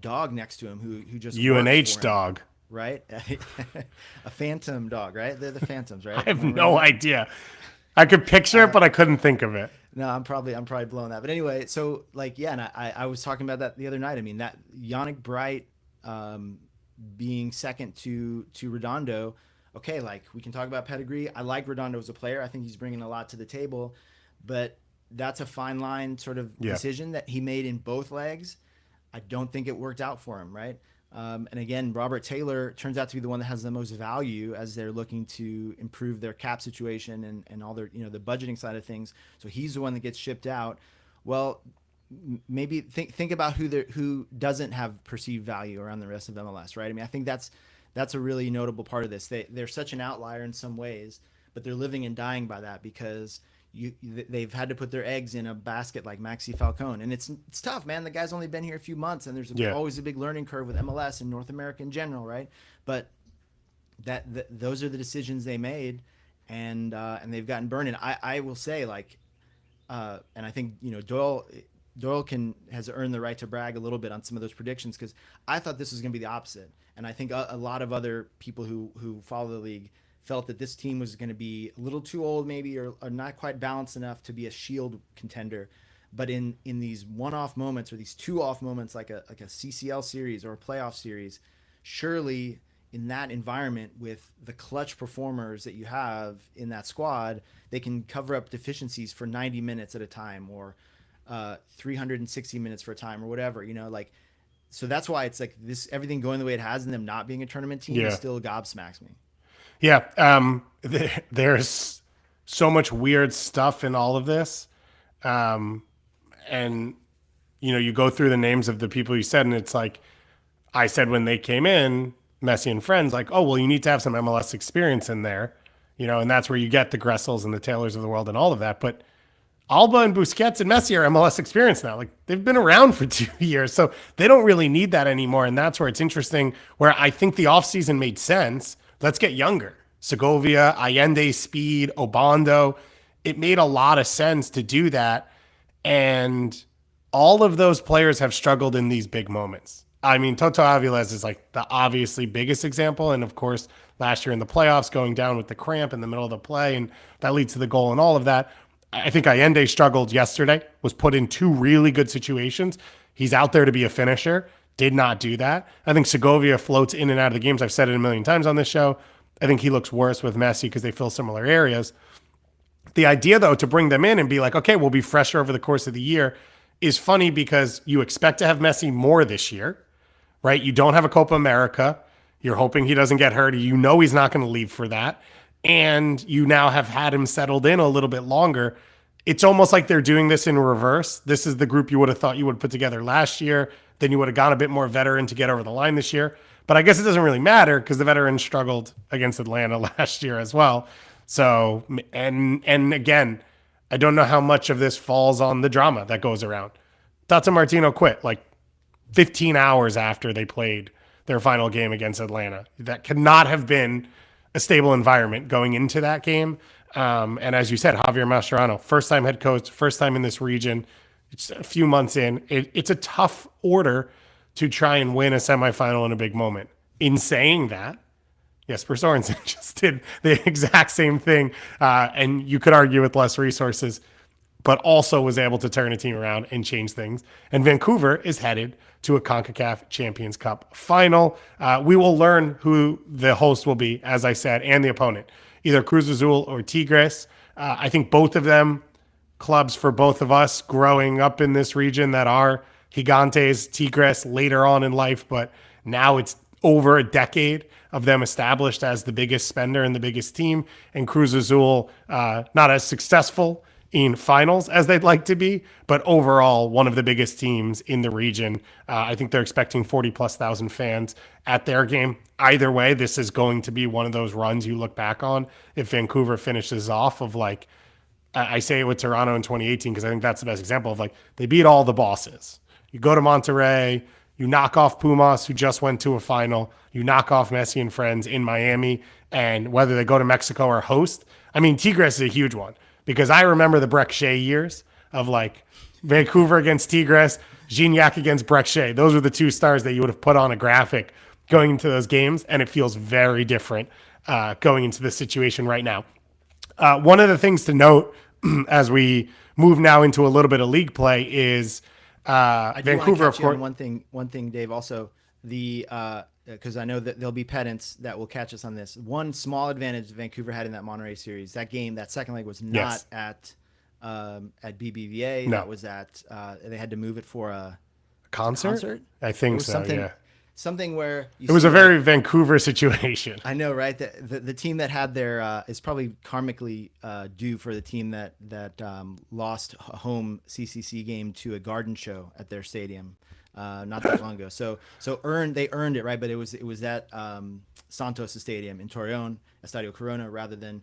dog next to him who just UNH dog. Right? A phantom dog, right? They're the phantoms, right? I have no idea. I could picture it, but I couldn't think of it. No, I'm probably blowing that. But anyway, so like, yeah, and I was talking about that the other night. I mean, that Yannick Bright being second to Redondo, okay, like we can talk about pedigree. I like Redondo as a player. I think he's bringing a lot to the table, but that's a fine line sort of decision that he made in both legs. I don't think it worked out for him, right? And again, Robert Taylor turns out to be the one that has the most value as they're looking to improve their cap situation and all their, the budgeting side of things. So he's the one that gets shipped out. Well, maybe think about who doesn't have perceived value around the rest of MLS, right? I mean, I think that's a really notable part of this. They're such an outlier in some ways, but they're living and dying by that because they've had to put their eggs in a basket like Maxi Falcone, and it's tough, man. The guy's only been here a few months, and there's always a big learning curve with MLS and North America in general, right? But those are the decisions they made, and they've gotten burned. And I will say, like, and I think Doyle has earned the right to brag a little bit on some of those predictions because I thought this was going to be the opposite, and I think a lot of other people who follow the league felt that this team was going to be a little too old maybe or not quite balanced enough to be a shield contender. But in these one-off moments or these two-off moments like a CCL series or a playoff series, surely in that environment with the clutch performers that you have in that squad, they can cover up deficiencies for 90 minutes at a time or 360 minutes for a time or whatever, like. So that's why it's like this, everything going the way it has and them not being a tournament team still gobsmacks me. Yeah, there's so much weird stuff in all of this. And, you go through the names of the people you said, and it's like I said when they came in, Messi and friends, like, oh, well, you need to have some MLS experience in there, and that's where you get the Gressels and the Taylors of the world and all of that. But Alba and Busquets and Messi are MLS experience now. Like, they've been around for 2 years, so they don't really need that anymore. And that's where it's interesting, where I think the offseason made sense. Let's get younger. Segovia, Allende, Speed, Obando. It made a lot of sense to do that. And all of those players have struggled in these big moments. I mean, Toto Aviles is like the obviously biggest example. And of course, last year in the playoffs, going down with the cramp in the middle of the play, and that leads to the goal and all of that. I think Allende struggled yesterday, was put in 2 really good situations. He's out there to be a finisher. Did not do that. I think Segovia floats in and out of the games. I've said it a million times on this show. I think he looks worse with Messi because they fill similar areas. The idea, though, to bring them in and be like, okay, we'll be fresher over the course of the year is funny because you expect to have Messi more this year, right? You don't have a Copa America. You're hoping he doesn't get hurt. He's not going to leave for that. And you now have had him settled in a little bit longer. It's almost like they're doing this in reverse. This is the group you would have thought you would put together last year. Then you would have gone a bit more veteran to get over the line this year. But I guess it doesn't really matter because the veterans struggled against Atlanta last year as well. So, and again, I don't know how much of this falls on the drama that goes around. Tata Martino quit like 15 hours after they played their final game against Atlanta. That could not have been a stable environment going into that game. And as you said, Javier Mascherano, first-time head coach, first time in this region. It's a few months in. It's a tough order to try and win a semifinal in a big moment. In saying that, Jesper Sorensen just did the exact same thing, and you could argue with less resources, but also was able to turn a team around and change things. And Vancouver is headed to a CONCACAF Champions Cup final. We will learn who the host will be, as I said, and the opponent, either Cruz Azul or Tigres. I think both of them, clubs for both of us growing up in this region that are Gigantes, Tigres later on in life, but now it's over a decade of them established as the biggest spender and the biggest team, and Cruz Azul not as successful in finals as they'd like to be, but overall one of the biggest teams in the region. I think they're expecting 40,000+ fans at their game. Either way, this is going to be one of those runs you look back on if Vancouver finishes off of like, I say it with Toronto in 2018 because I think that's the best example of like they beat all the bosses. You go to Monterrey, you knock off Pumas, who just went to a final. You knock off Messi and friends in Miami, and whether they go to Mexico or host, I mean, Tigres is a huge one because I remember the Breck Shea years of like Vancouver against Tigres, Gignac against Breck Shea. Those were the two stars that you would have put on a graphic going into those games, and it feels very different going into this situation right now. One of the things to note as we move now into a little bit of league play is Vancouver, of course. One thing, Dave. Also, the because I know that there'll be pedants that will catch us on this. One small advantage Vancouver had in that Monterrey series, that game, that second leg was not at BBVA. No. That was at they had to move it for a concert. I think so. Yeah. Something where it was a very Vancouver situation. I know, right? The team that had their is probably karmically due for the team that lost a home CCC game to a garden show at their stadium not that long ago. So they earned it, right? But it was at Santos Stadium in Torreon, Estadio Corona, rather than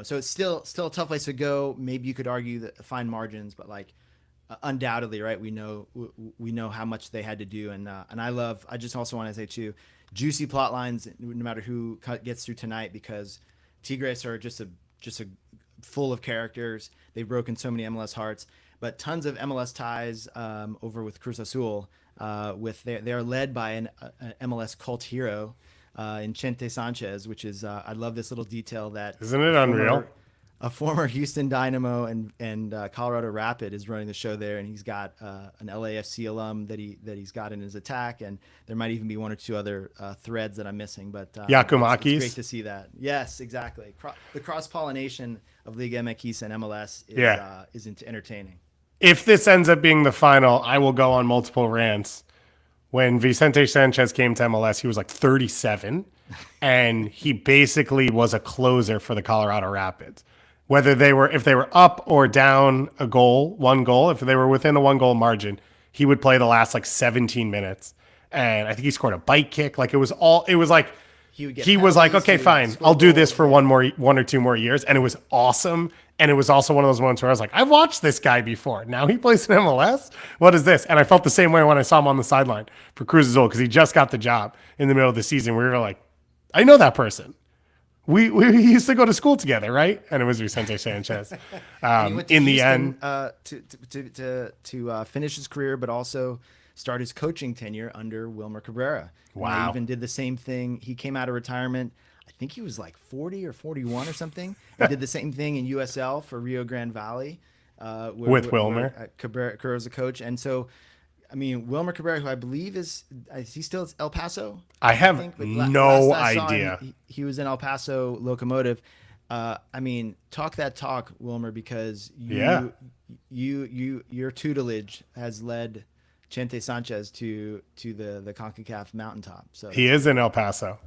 So it's still a tough place to go. Maybe you could argue that fine margins, but like. Undoubtedly, right? We know how much they had to do, and I just also want to say too, juicy plot lines no matter who gets through tonight, because Tigres are just a full of characters. They've broken so many MLS hearts, but tons of MLS ties over with Cruz Azul. They are led by an MLS cult hero in Chente Sanchez, which is I love this little detail that isn't it unreal. A former Houston Dynamo and Colorado Rapid is running the show there, and he's got an LAFC alum that he's got in his attack, and there might even be one or two other threads that I'm missing. But Yakumakis, it's great to see that. Yes, exactly. The cross pollination of Liga MX and MLS is entertaining. If this ends up being the final, I will go on multiple rants. When Vicente Sanchez came to MLS, he was like 37, and he basically was a closer for the Colorado Rapids. Whether if they were up or down one goal, if they were within a 1-goal margin, he would play the last like 17 minutes. And I think he scored a bike kick. Like it was like he was like, okay, fine, I'll do this for one or two more years. And it was awesome. And it was also one of those moments where I was like, I've watched this guy before. Now he plays in MLS. What is this? And I felt the same way when I saw him on the sideline for Cruz Azul, because he just got the job in the middle of the season. We were like, I know that person. We used to go to school together, right? And it was Vicente Sanchez. In the end, to finish his career, but also start his coaching tenure under Wilmer Cabrera. Wow! And he even did the same thing. He came out of retirement. I think he was like 40 or 41 or something. He did the same thing in USL for Rio Grande Valley with Wilmer. Cabrera's a coach, and so. I mean, Wilmer Cabrera, who I believe is he still at El Paso? I have no idea. He was in El Paso Locomotive. I mean, talk that talk, Wilmer, because your tutelage has led Chente Sanchez to the CONCACAF mountaintop. So he is in El Paso.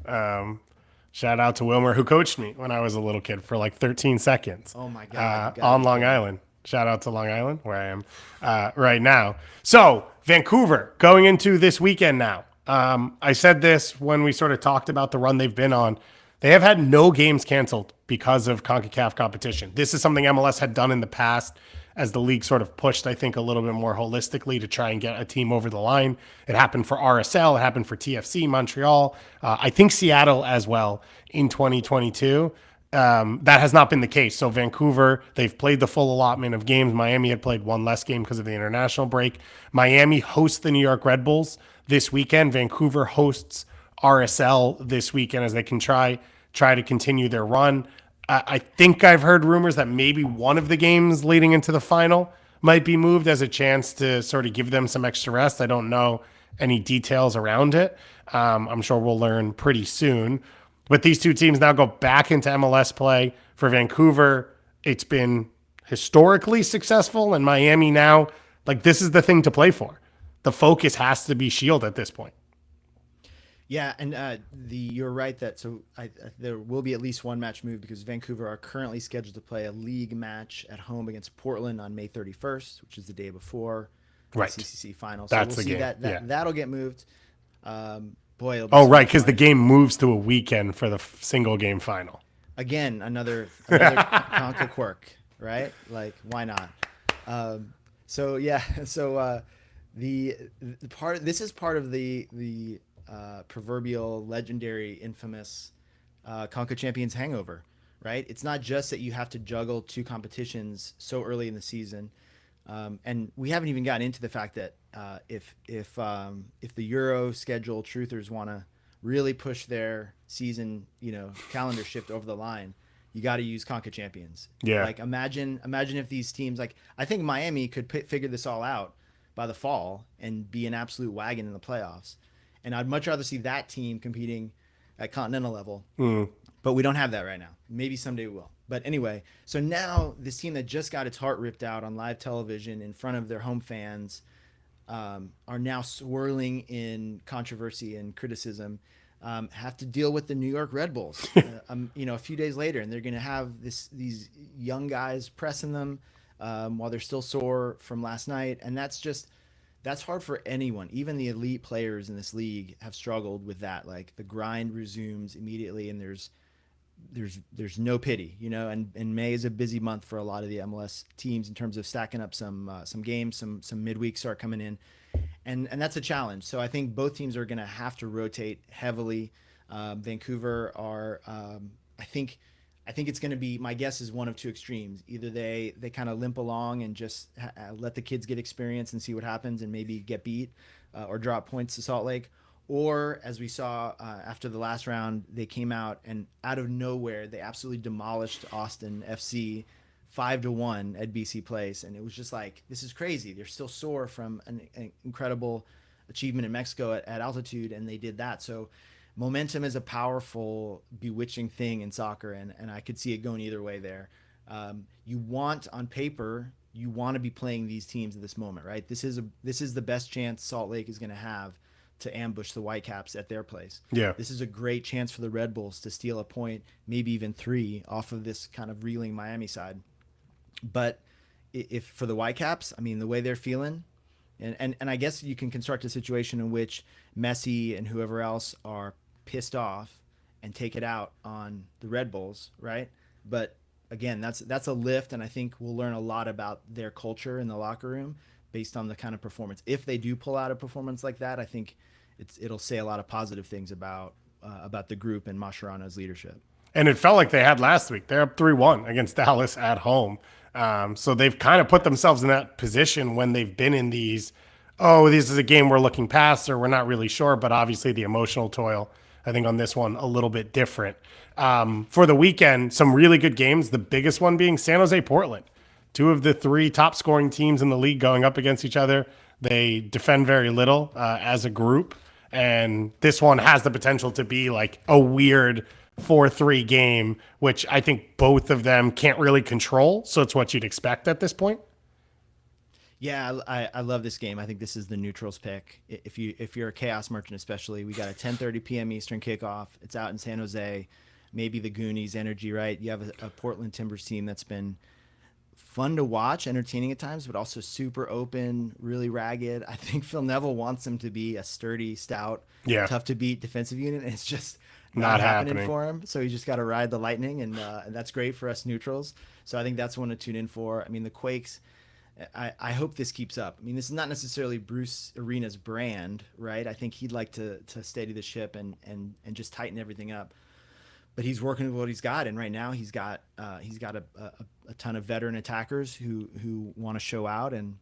Shout out to Wilmer, who coached me when I was a little kid for like 13 seconds. Oh my God! On Long Island. Shout out to Long Island, where I am right now. So Vancouver going into this weekend now. I said this when we sort of talked about the run they've been on. They have had no games canceled because of CONCACAF competition. This is something MLS had done in the past as the league sort of pushed, I think, a little bit more holistically to try and get a team over the line. It happened for RSL. It happened for TFC, Montreal. I think Seattle as well in 2022. That has not been the case. So Vancouver, they've played the full allotment of games. Miami had played one less game because of the international break. Miami hosts the New York Red Bulls this weekend. Vancouver hosts RSL this weekend as they can try to continue their run. I think I've heard rumors that maybe one of the games leading into the final might be moved as a chance to sort of give them some extra rest. I don't know any details around it. I'm sure we'll learn pretty soon. But these two teams now go back into MLS play. For Vancouver, it's been historically successful, and Miami now, like, this is the thing to play for. The focus has to be Shield at this point. Yeah, and you're right that there will be at least one match moved because Vancouver are currently scheduled to play a league match at home against Portland on May 31st, which is the day before the Right. CCC final. So That's we'll the see game. that'll get moved. Boy, it'll be Oh, so right, much because the fun. game moves to a weekend for the single game final. Again, another Conca quirk, right? Like, why not? So yeah, so the part this is part of the proverbial, legendary, infamous ConcaChampions hangover, right? It's not just that you have to juggle two competitions so early in the season, and we haven't even gotten into the fact that if the Euro schedule truthers want to really push their season, calendar shift over the line, you got to use ConcaChampions. Yeah. Like imagine if these teams, like I think Miami could figure this all out by the fall and be an absolute wagon in the playoffs. And I'd much rather see that team competing at continental level. But we don't have that right now. Maybe someday we will. But anyway, so now this team that just got its heart ripped out on live television in front of their home fans are now swirling in controversy and criticism, have to deal with the New York Red Bulls, a few days later. And they're going to have these young guys pressing them while they're still sore from last night. And that's hard for anyone. Even the elite players in this league have struggled with that. Like the grind resumes immediately, and there's no pity, And May is a busy month for a lot of the MLS teams in terms of stacking up some games, some midweeks start coming in, and that's a challenge. So I think both teams are going to have to rotate heavily. Vancouver are, I think it's going to be, my guess is one of two extremes. Either they kind of limp along and just let the kids get experience and see what happens and maybe get beat or drop points to Salt Lake. Or as we saw after the last round, they came out and out of nowhere, they absolutely demolished Austin FC 5-1 at BC Place. And it was just like, this is crazy. They're still sore from an incredible achievement in Mexico at altitude. And they did that. So momentum is a powerful, bewitching thing in soccer, and I could see it going either way there. You want, on paper, you want to be playing these teams at this moment, right? This is the best chance Salt Lake is going to have to ambush the Whitecaps at their place. Yeah. This is a great chance for the Red Bulls to steal a point, maybe even 3 off of this kind of reeling Miami side. But if for the Whitecaps, I mean, the way they're feeling, and I guess you can construct a situation in which Messi and whoever else are pissed off and take it out on the Red Bulls, right? But again, that's a lift, and I think we'll learn a lot about their culture in the locker room based on the kind of performance. If they do pull out a performance like that, I think it'll say a lot of positive things about the group and Mascherano's leadership. And it felt like they had last week. They're up 3-1 against Dallas at home. So they've kind of put themselves in that position when they've been in these, this is a game we're looking past or we're not really sure, but obviously the emotional toil, I think on this one, a little bit different. For the weekend, some really good games, the biggest one being San Jose Portland. 2 of the 3 top scoring teams in the league going up against each other. They defend very little as a group. And this one has the potential to be like a weird 4-3 game, which I think both of them can't really control. So it's what you'd expect at this point. Yeah, I love this game. I think this is the neutrals pick. If you're a chaos merchant, especially, we got a 10:30 p.m. Eastern kickoff. It's out in San Jose. Maybe the Goonies energy, right? You have a Portland Timbers team that's been fun to watch, entertaining at times, but also super open, really ragged. I think Phil Neville wants them to be a sturdy, stout, tough to beat defensive unit, and it's just not happening for him. So you just got to ride the lightning, and that's great for us neutrals. So I think that's one to tune in for. I mean, the Quakes, I hope this keeps up. I mean, this is not necessarily Bruce Arena's brand, right? I think he'd like to steady the ship and just tighten everything up. But he's working with what he's got, and right now he's got a ton of veteran attackers who want to show out, and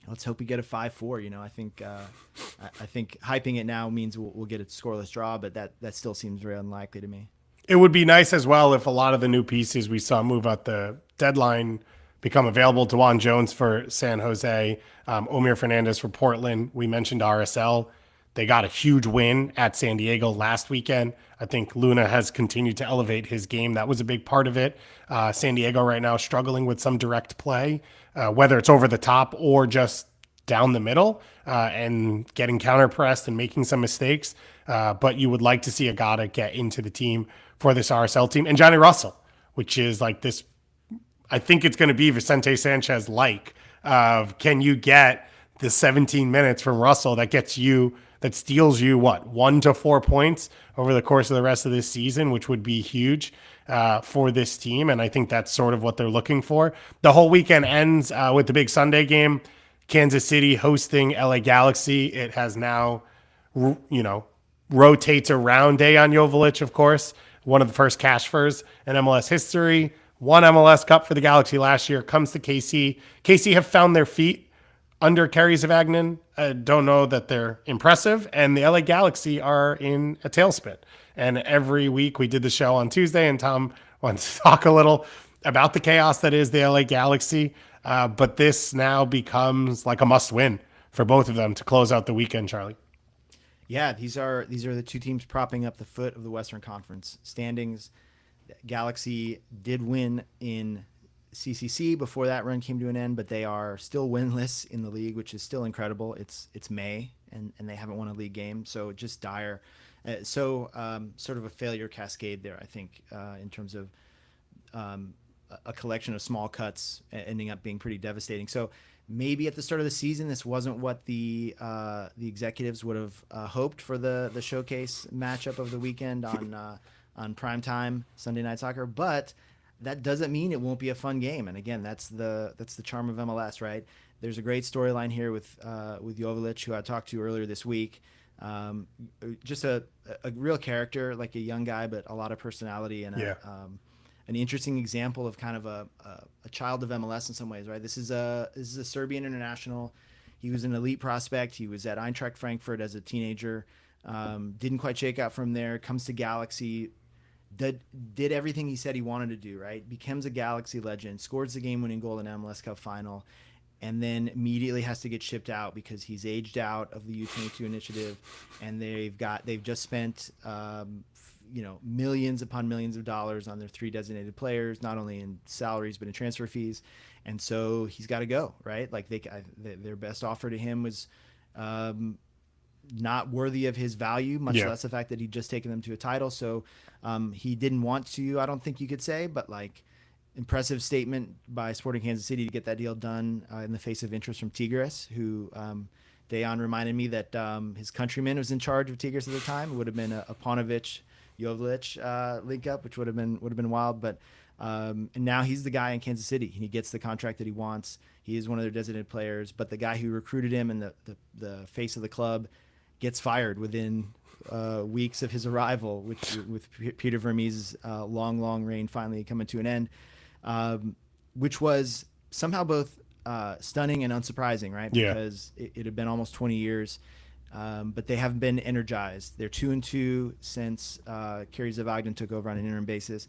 let's hope we get a 5-4. I think hyping it now means we'll get a scoreless draw, but that still seems very unlikely to me. It would be nice as well if a lot of the new pieces we saw move out the deadline become available. DeJuan Jones for San Jose, Omir Fernandez for Portland. We mentioned RSL. They got a huge win at San Diego last weekend. I think Luna has continued to elevate his game. That was a big part of it. San Diego right now struggling with some direct play, whether it's over the top or just down the middle and getting counter-pressed and making some mistakes. But you would like to see Agata get into the team for this RSL team. And Johnny Russell, which is like this, I think it's going to be Vicente Sanchez like, can you get the 17 minutes from Russell that steals you, 1 to 4 points over the course of the rest of this season, which would be huge for this team. And I think that's sort of what they're looking for. The whole weekend ends with the big Sunday game, Kansas City hosting LA Galaxy. It has now, rotates around Dejan Joveljic, of course, one of the first cash furs in MLS history. Won MLS Cup for the Galaxy last year, comes to KC. KC have found their feet under Kerry Zavagnin. I don't know that they're impressive, and the LA Galaxy are in a tailspin. And every week we did the show on Tuesday, and Tom wants to talk a little about the chaos that is the LA Galaxy. But this now becomes like a must-win for both of them to close out the weekend, Charlie. Yeah, these are the two teams propping up the foot of the Western Conference standings. Galaxy did win in CCC before that run came to an end, but they are still winless in the league, which is still incredible. It's May, and they haven't won a league game, so just dire. Sort of a failure cascade there, I think, in terms of a collection of small cuts ending up being pretty devastating. So maybe at the start of the season, this wasn't what the executives would have hoped for the showcase matchup of the weekend on primetime Sunday Night Soccer, but that doesn't mean it won't be a fun game. And again, that's the charm of MLS, right? There's a great storyline here with Joveljic, who I talked to earlier this week. Just a real character, like a young guy, but a lot of personality and an interesting example of kind of a child of MLS in some ways, right? This is a Serbian international. He was an elite prospect. He was at Eintracht Frankfurt as a teenager. Didn't quite shake out from there. Comes to Galaxy. Did everything he said he wanted to do, right? Becomes a Galaxy legend. Scores the game-winning goal in MLS Cup final. And then immediately has to get shipped out because he's aged out of the U22 initiative, and they've just spent millions upon millions of dollars on their 3 designated players, not only in salaries but in transfer fees, and so he's got to go, right? Like their best offer to him was not worthy of his value, much less the fact that he'd just taken them to a title. So he didn't want to, I don't think you could say, but like. Impressive statement by Sporting Kansas City to get that deal done in the face of interest from Tigres, who Dejan reminded me that his countryman was in charge of Tigres at the time. It would have been a Paunovic-Joveljic link up, which would have been wild. But and now he's the guy in Kansas City. He gets the contract that he wants. He is one of their designated players. But the guy who recruited him and the face of the club gets fired within weeks of his arrival, with Peter Vermeer's long reign finally coming to an end. Which was somehow both stunning and unsurprising, right? Because it had been almost 20 years, but they haven't been energized. They're 2-2 since Kerry Zavagnin took over on an interim basis.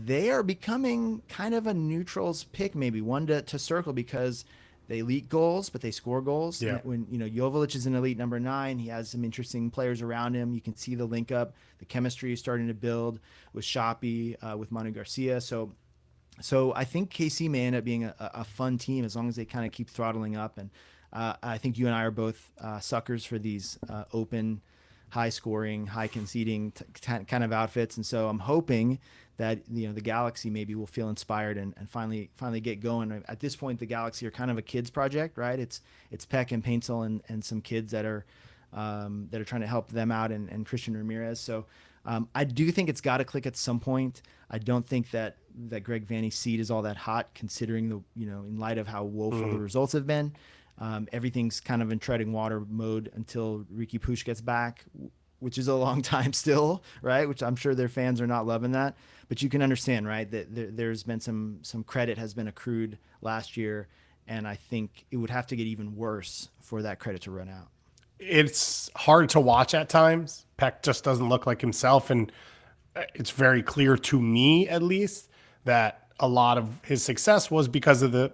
They are becoming kind of a neutral's pick, maybe one to circle, because they leak goals, but they score goals. Yeah. When Joveljic is an elite number 9, he has some interesting players around him. You can see the link up, the chemistry is starting to build with Shoppy, with Manu Garcia. So I think KC may end up being a fun team as long as they kind of keep throttling up. And I think you and I are both suckers for these open, high-scoring, high-conceding kind of outfits. And so I'm hoping that the Galaxy maybe will feel inspired and finally get going. At this point, the Galaxy are kind of a kids project, right? It's Peck and Paintsel and some kids that are trying to help them out, and Christian Ramirez. So I do think it's got to click at some point. I don't think that Greg Vanney's seat is all that hot, considering in light of how woeful the results have been. Everything's kind of in treading water mode until Ricky Puig gets back, which is a long time still, right? Which I'm sure their fans are not loving that, but you can understand, right? That there's been some credit has been accrued last year, And I think it would have to get even worse for that credit to run out. It's hard to watch at times. Peck just doesn't look like himself. And it's very clear to me, at least, that a lot of his success was because of the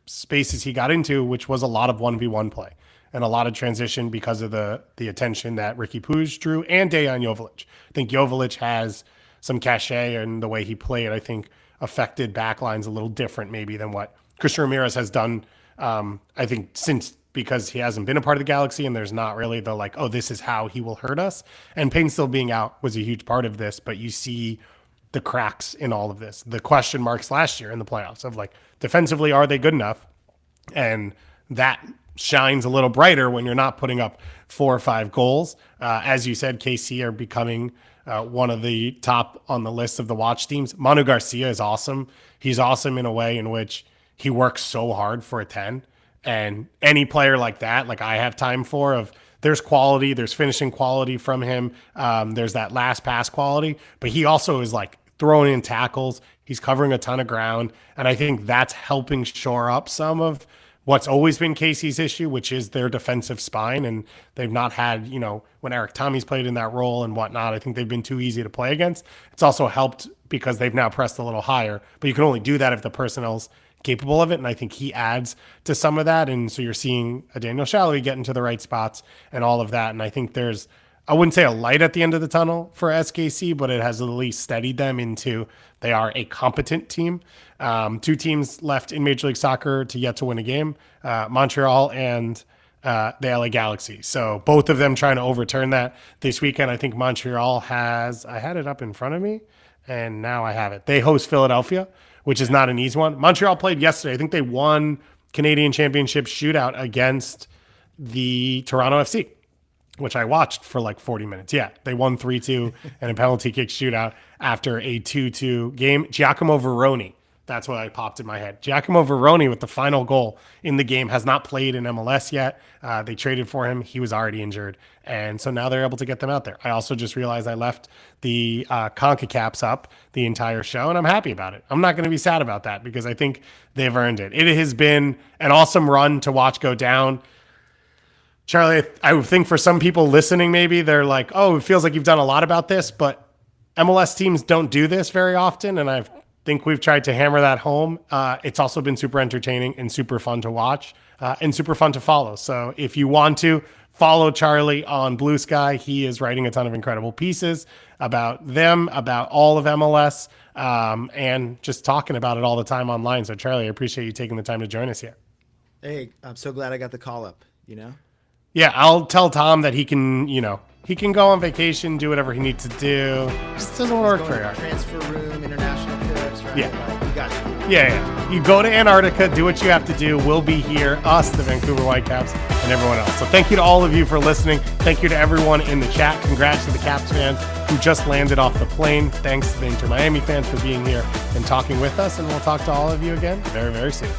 spaces he got into, which was a lot of 1v1 play and a lot of transition because of the attention that Ricky Puig drew and Dejan Joveljic. I think Joveljic has some cachet, and the way he played, I think, affected backlines a little different maybe than what Christian Ramirez has done, I think, since, because he hasn't been a part of the Galaxy and there's not really the like, oh, this is how he will hurt us. And Payne still being out was a huge part of this, but you see the cracks in all of this, the question marks last year in the playoffs of like, defensively, are they good enough? And that shines a little brighter when you're not putting up 4 or 5 goals. As you said, KC are becoming one of the top on the list of the watch teams. Manu Garcia is awesome. He's awesome in a way in which he works so hard for a 10. And any player like that, like I have time for, of there's quality, there's finishing quality from him. There's that last pass quality, but he also is like throwing in tackles. He's covering a ton of ground. And I think that's helping shore up some of what's always been Casey's issue, which is their defensive spine. And they've not had, you know, when Eric Tommy's played in that role and whatnot, I think they've been too easy to play against. It's also helped because they've now pressed a little higher, but you can only do that if the personnel's capable of it. And I think he adds to some of that. And so you're seeing a Daniel Shalvey get into the right spots and all of that. And I think there's, I wouldn't say a light at the end of the tunnel for SKC, but it has at least steadied them into they are a competent team. 2 teams left in Major League Soccer to yet to win a game, Montreal and the LA Galaxy. So both of them trying to overturn that this weekend. I think Montreal has, I had it up in front of me and now I have it. They host Philadelphia, which is not an easy one. Montreal played yesterday. I think they won Canadian Championship shootout against the Toronto FC, which I watched for like 40 minutes. Yeah, they won 3-2 and a penalty kick shootout after a 2-2 game. Giacomo Veroni, that's what I popped in my head. Giacomo Veroni with the final goal in the game has not played in MLS yet. They traded for him. He was already injured. And so now they're able to get them out there. I also just realized I left the ConcaCAPS up the entire show, and I'm happy about it. I'm not going to be sad about that because I think they've earned it. It has been an awesome run to watch go down. Charlie, I would think for some people listening, maybe they're like, oh, it feels like you've done a lot about this, but MLS teams don't do this very often. And I think we've tried to hammer that home. It's also been super entertaining and super fun to watch and super fun to follow. So if you want to follow Charlie on Blue Sky, he is writing a ton of incredible pieces about them, about all of MLS, and just talking about it all the time online. So Charlie, I appreciate you taking the time to join us here. Hey, I'm so glad I got the call up, you know? Yeah, I'll tell Tom that he can, you know, he can go on vacation, do whatever he needs to do. Just doesn't work very hard. Transfer room, international trips, right? Yeah. You got you. Yeah. You go to Antarctica, do what you have to do. We'll be here, us, the Vancouver Whitecaps, and everyone else. So thank you to all of you for listening. Thank you to everyone in the chat. Congrats to the Caps fans who just landed off the plane. Thanks to the Inter Miami fans for being here and talking with us. And we'll talk to all of you again very, very soon.